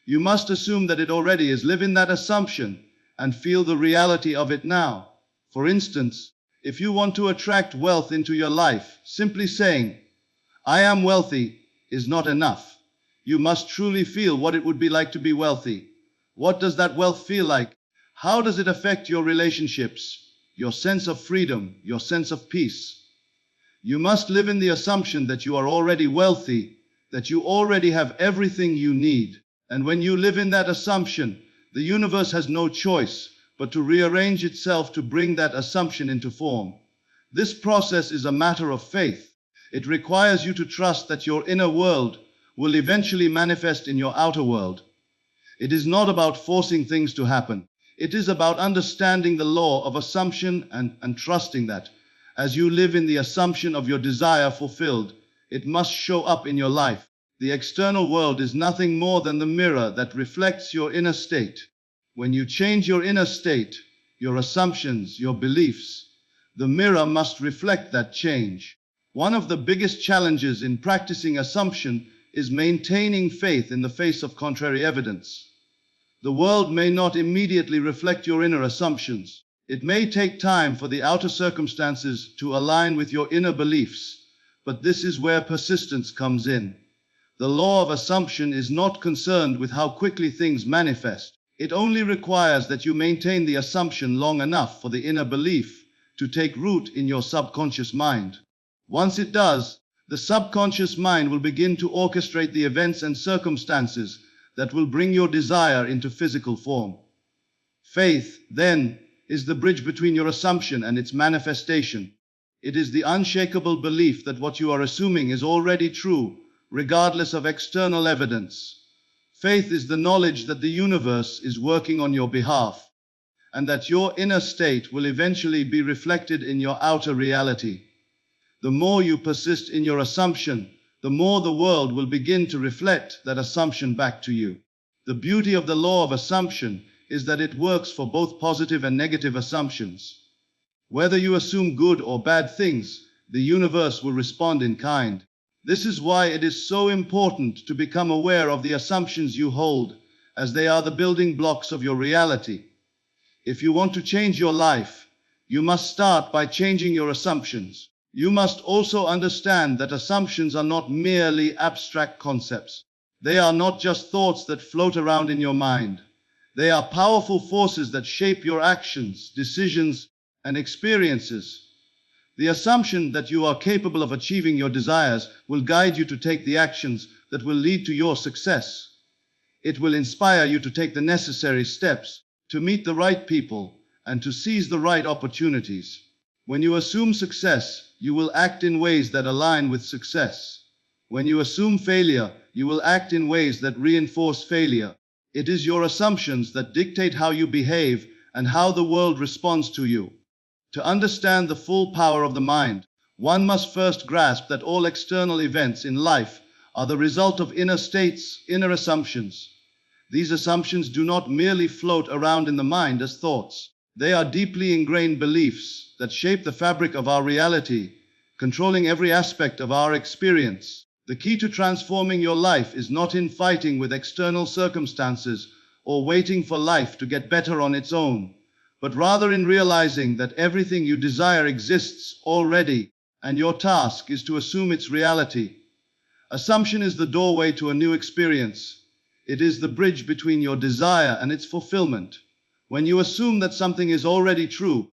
You must assume that it already is. Live in that assumption and feel the reality of it now. For instance, if you want to attract wealth into your life, simply saying, "I am wealthy," is not enough. You must truly feel what it would be like to be wealthy. What does that wealth feel like? How does it affect your relationships, your sense of freedom, your sense of peace? You must live in the assumption that you are already wealthy, that you already have everything you need. And when you live in that assumption, the universe has no choice but to rearrange itself to bring that assumption into form. This process is a matter of faith. It requires you to trust that your inner world will eventually manifest in your outer world. It is not about forcing things to happen. It is about understanding the law of assumption and trusting that, as you live in the assumption of your desire fulfilled, it must show up in your life. The external world is nothing more than the mirror that reflects your inner state. When you change your inner state, your assumptions, your beliefs, the mirror must reflect that change. One of the biggest challenges in practicing assumption is maintaining faith in the face of contrary evidence. The world may not immediately reflect your inner assumptions. It may take time for the outer circumstances to align with your inner beliefs, but this is where persistence comes in. The law of assumption is not concerned with how quickly things manifest. It only requires that you maintain the assumption long enough for the inner belief to take root in your subconscious mind. Once it does, the subconscious mind will begin to orchestrate the events and circumstances that will bring your desire into physical form. Faith, then, is the bridge between your assumption and its manifestation. It is the unshakable belief that what you are assuming is already true, regardless of external evidence. Faith is the knowledge that the universe is working on your behalf, and that your inner state will eventually be reflected in your outer reality. The more you persist in your assumption, the more the world will begin to reflect that assumption back to you. The beauty of the law of assumption is that it works for both positive and negative assumptions. Whether you assume good or bad things, the universe will respond in kind. This is why it is so important to become aware of the assumptions you hold, as they are the building blocks of your reality. If you want to change your life, you must start by changing your assumptions. You must also understand that assumptions are not merely abstract concepts. They are not just thoughts that float around in your mind. They are powerful forces that shape your actions, decisions, and experiences. The assumption that you are capable of achieving your desires will guide you to take the actions that will lead to your success. It will inspire you to take the necessary steps, to meet the right people, and to seize the right opportunities. When you assume success, you will act in ways that align with success. When you assume failure, you will act in ways that reinforce failure. It is your assumptions that dictate how you behave and how the world responds to you. To understand the full power of the mind, one must first grasp that all external events in life are the result of inner states, inner assumptions. These assumptions do not merely float around in the mind as thoughts. They are deeply ingrained beliefs that shape the fabric of our reality, controlling every aspect of our experience. The key to transforming your life is not in fighting with external circumstances or waiting for life to get better on its own, but rather in realizing that everything you desire exists already, and your task is to assume its reality. Assumption is the doorway to a new experience. It is the bridge between your desire and its fulfillment. When you assume that something is already true,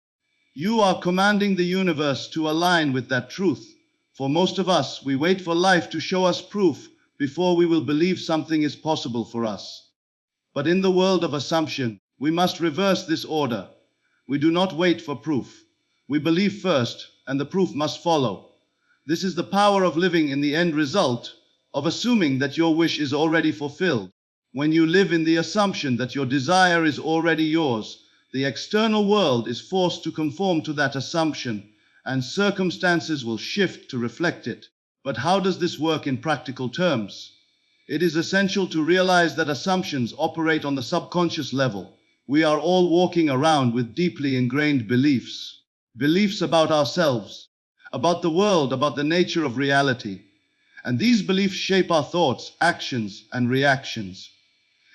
you are commanding the universe to align with that truth. For most of us, we wait for life to show us proof before we will believe something is possible for us. But in the world of assumption, we must reverse this order. We do not wait for proof. We believe first, and the proof must follow. This is the power of living in the end result, of assuming that your wish is already fulfilled. When you live in the assumption that your desire is already yours, the external world is forced to conform to that assumption, and circumstances will shift to reflect it. But how does this work in practical terms? It is essential to realize that assumptions operate on the subconscious level. We are all walking around with deeply ingrained beliefs. Beliefs about ourselves, about the world, about the nature of reality. And these beliefs shape our thoughts, actions, and reactions.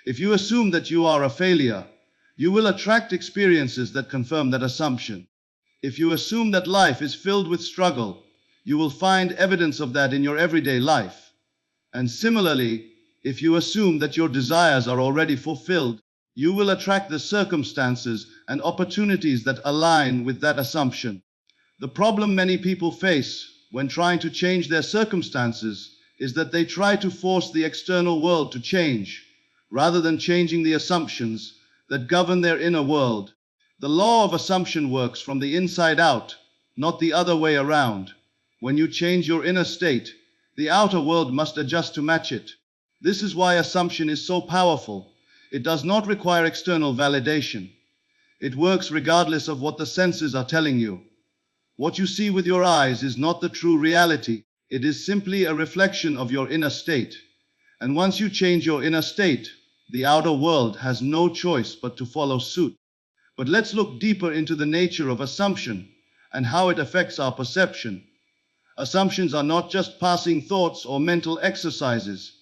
If you assume that you are a failure, you will attract experiences that confirm that assumption. If you assume that life is filled with struggle, you will find evidence of that in your everyday life. And similarly, if you assume that your desires are already fulfilled, you will attract the circumstances and opportunities that align with that assumption. The problem many people face when trying to change their circumstances is that they try to force the external world to change, rather than changing the assumptions that govern their inner world. The law of assumption works from the inside out, not the other way around. When you change your inner state, the outer world must adjust to match it. This is why assumption is so powerful. It does not require external validation. It works regardless of what the senses are telling you. What you see with your eyes is not the true reality. It is simply a reflection of your inner state. And once you change your inner state, the outer world has no choice but to follow suit. But let's look deeper into the nature of assumption and how it affects our perception. Assumptions are not just passing thoughts or mental exercises.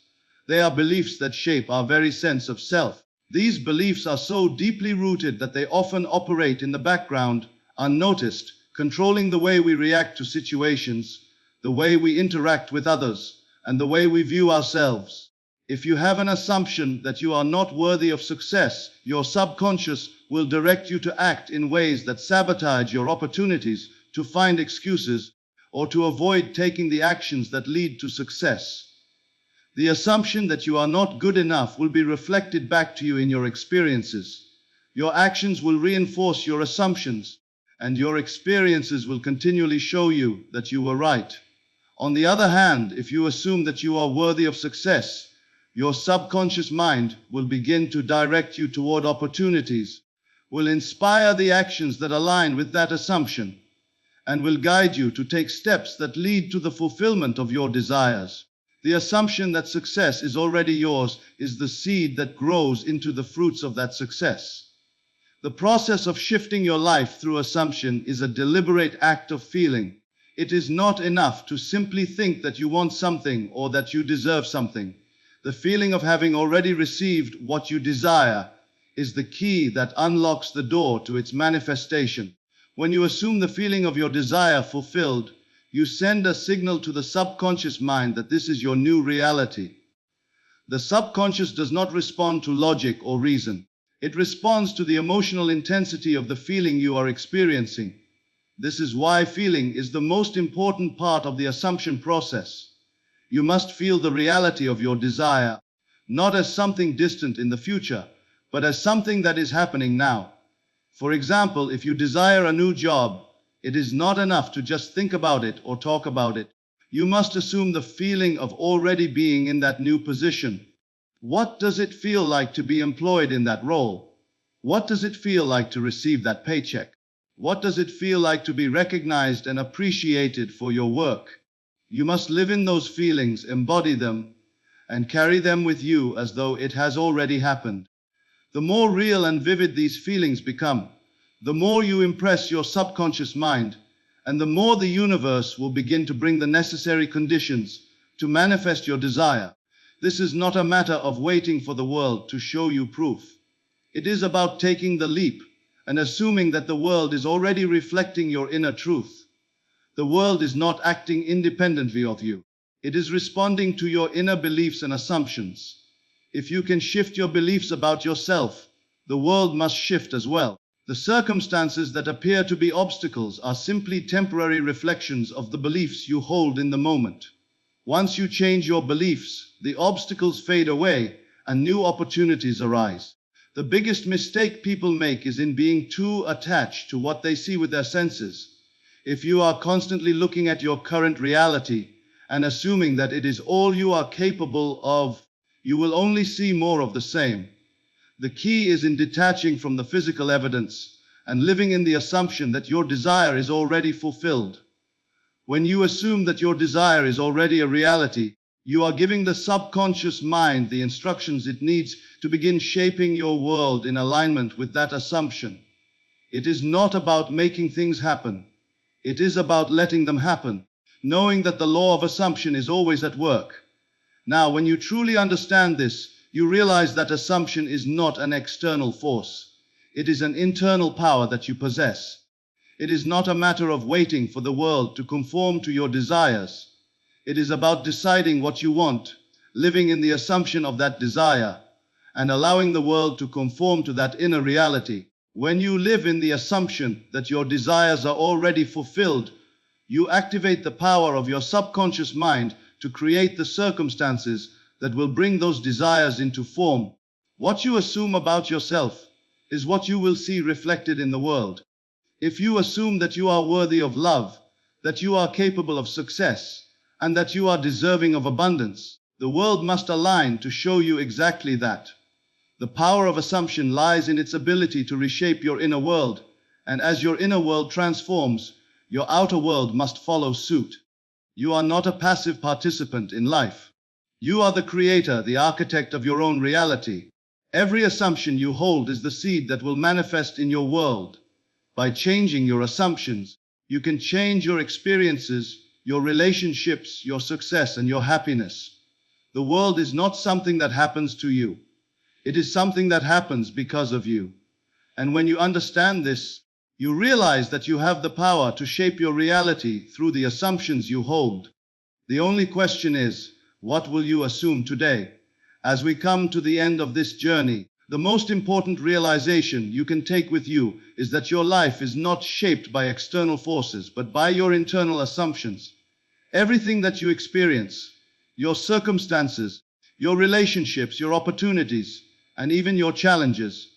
They are beliefs that shape our very sense of self. These beliefs are so deeply rooted that they often operate in the background, unnoticed, controlling the way we react to situations, the way we interact with others, and the way we view ourselves. If you have an assumption that you are not worthy of success, your subconscious will direct you to act in ways that sabotage your opportunities, to find excuses, or to avoid taking the actions that lead to success. The assumption that you are not good enough will be reflected back to you in your experiences. Your actions will reinforce your assumptions, and your experiences will continually show you that you were right. On the other hand, if you assume that you are worthy of success, your subconscious mind will begin to direct you toward opportunities, will inspire the actions that align with that assumption, and will guide you to take steps that lead to the fulfillment of your desires. The assumption that success is already yours is the seed that grows into the fruits of that success. The process of shifting your life through assumption is a deliberate act of feeling. It is not enough to simply think that you want something or that you deserve something. The feeling of having already received what you desire is the key that unlocks the door to its manifestation. When you assume the feeling of your desire fulfilled, you send a signal to the subconscious mind that this is your new reality. The subconscious does not respond to logic or reason. It responds to the emotional intensity of the feeling you are experiencing. This is why feeling is the most important part of the assumption process. You must feel the reality of your desire, not as something distant in the future, but as something that is happening now. For example, if you desire a new job, it is not enough to just think about it or talk about it. You must assume the feeling of already being in that new position. What does it feel like to be employed in that role? What does it feel like to receive that paycheck? What does it feel like to be recognized and appreciated for your work? You must live in those feelings, embody them, and carry them with you as though it has already happened. The more real and vivid these feelings become, the more you impress your subconscious mind, and the more the universe will begin to bring the necessary conditions to manifest your desire. This is not a matter of waiting for the world to show you proof. It is about taking the leap, and assuming that the world is already reflecting your inner truth. The world is not acting independently of you. It is responding to your inner beliefs and assumptions. If you can shift your beliefs about yourself, the world must shift as well. The circumstances that appear to be obstacles are simply temporary reflections of the beliefs you hold in the moment. Once you change your beliefs, the obstacles fade away and new opportunities arise. The biggest mistake people make is in being too attached to what they see with their senses. If you are constantly looking at your current reality and assuming that it is all you are capable of, you will only see more of the same. The key is in detaching from the physical evidence and living in the assumption that your desire is already fulfilled. When you assume that your desire is already a reality, you are giving the subconscious mind the instructions it needs to begin shaping your world in alignment with that assumption. It is not about making things happen. It is about letting them happen, knowing that the law of assumption is always at work. Now, when you truly understand this, you realize that assumption is not an external force. It is an internal power that you possess. It is not a matter of waiting for the world to conform to your desires. It is about deciding what you want, living in the assumption of that desire, and allowing the world to conform to that inner reality. When you live in the assumption that your desires are already fulfilled, you activate the power of your subconscious mind to create the circumstances that will bring those desires into form. What you assume about yourself is what you will see reflected in the world. If you assume that you are worthy of love, that you are capable of success, and that you are deserving of abundance, the world must align to show you exactly that. The power of assumption lies in its ability to reshape your inner world, and as your inner world transforms, your outer world must follow suit. You are not a passive participant in life. You are the creator, the architect of your own reality. Every assumption you hold is the seed that will manifest in your world. By changing your assumptions, you can change your experiences, your relationships, your success, and your happiness. The world is not something that happens to you. It is something that happens because of you. And when you understand this, you realize that you have the power to shape your reality through the assumptions you hold. The only question is, what will you assume today? As we come to the end of this journey, the most important realization you can take with you is that your life is not shaped by external forces, but by your internal assumptions. Everything that you experience, your circumstances, your relationships, your opportunities, and even your challenges,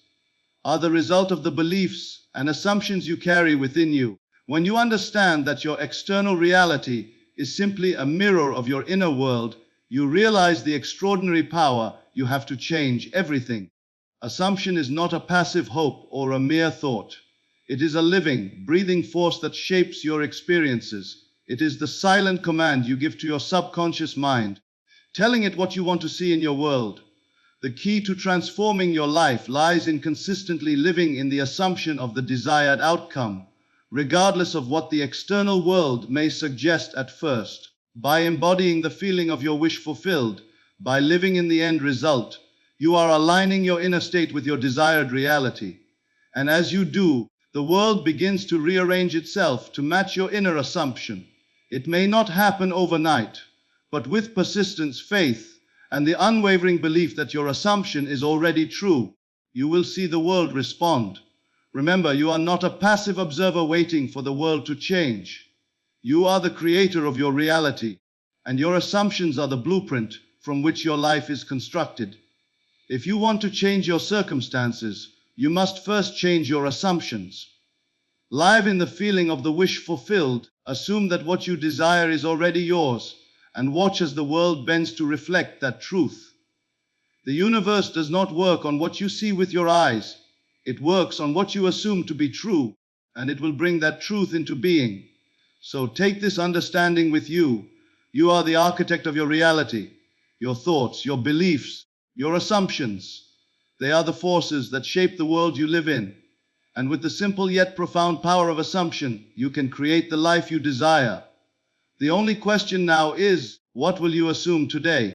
are the result of the beliefs and assumptions you carry within you. When you understand that your external reality is simply a mirror of your inner world, you realize the extraordinary power you have to change everything. Assumption is not a passive hope or a mere thought. It is a living, breathing force that shapes your experiences. It is the silent command you give to your subconscious mind, telling it what you want to see in your world. The key to transforming your life lies in consistently living in the assumption of the desired outcome, regardless of what the external world may suggest at first. By embodying the feeling of your wish fulfilled, by living in the end result, you are aligning your inner state with your desired reality. And as you do, the world begins to rearrange itself to match your inner assumption. It may not happen overnight, but with persistence, faith, and the unwavering belief that your assumption is already true, you will see the world respond. Remember, you are not a passive observer waiting for the world to change. You are the creator of your reality, and your assumptions are the blueprint from which your life is constructed. If you want to change your circumstances, you must first change your assumptions. Live in the feeling of the wish fulfilled, assume that what you desire is already yours, and watch as the world bends to reflect that truth. The universe does not work on what you see with your eyes. It works on what you assume to be true, and it will bring that truth into being. So take this understanding with you. You are the architect of your reality, your thoughts, your beliefs, your assumptions. They are the forces that shape the world you live in. And with the simple yet profound power of assumption, you can create the life you desire. The only question now is, what will you assume today?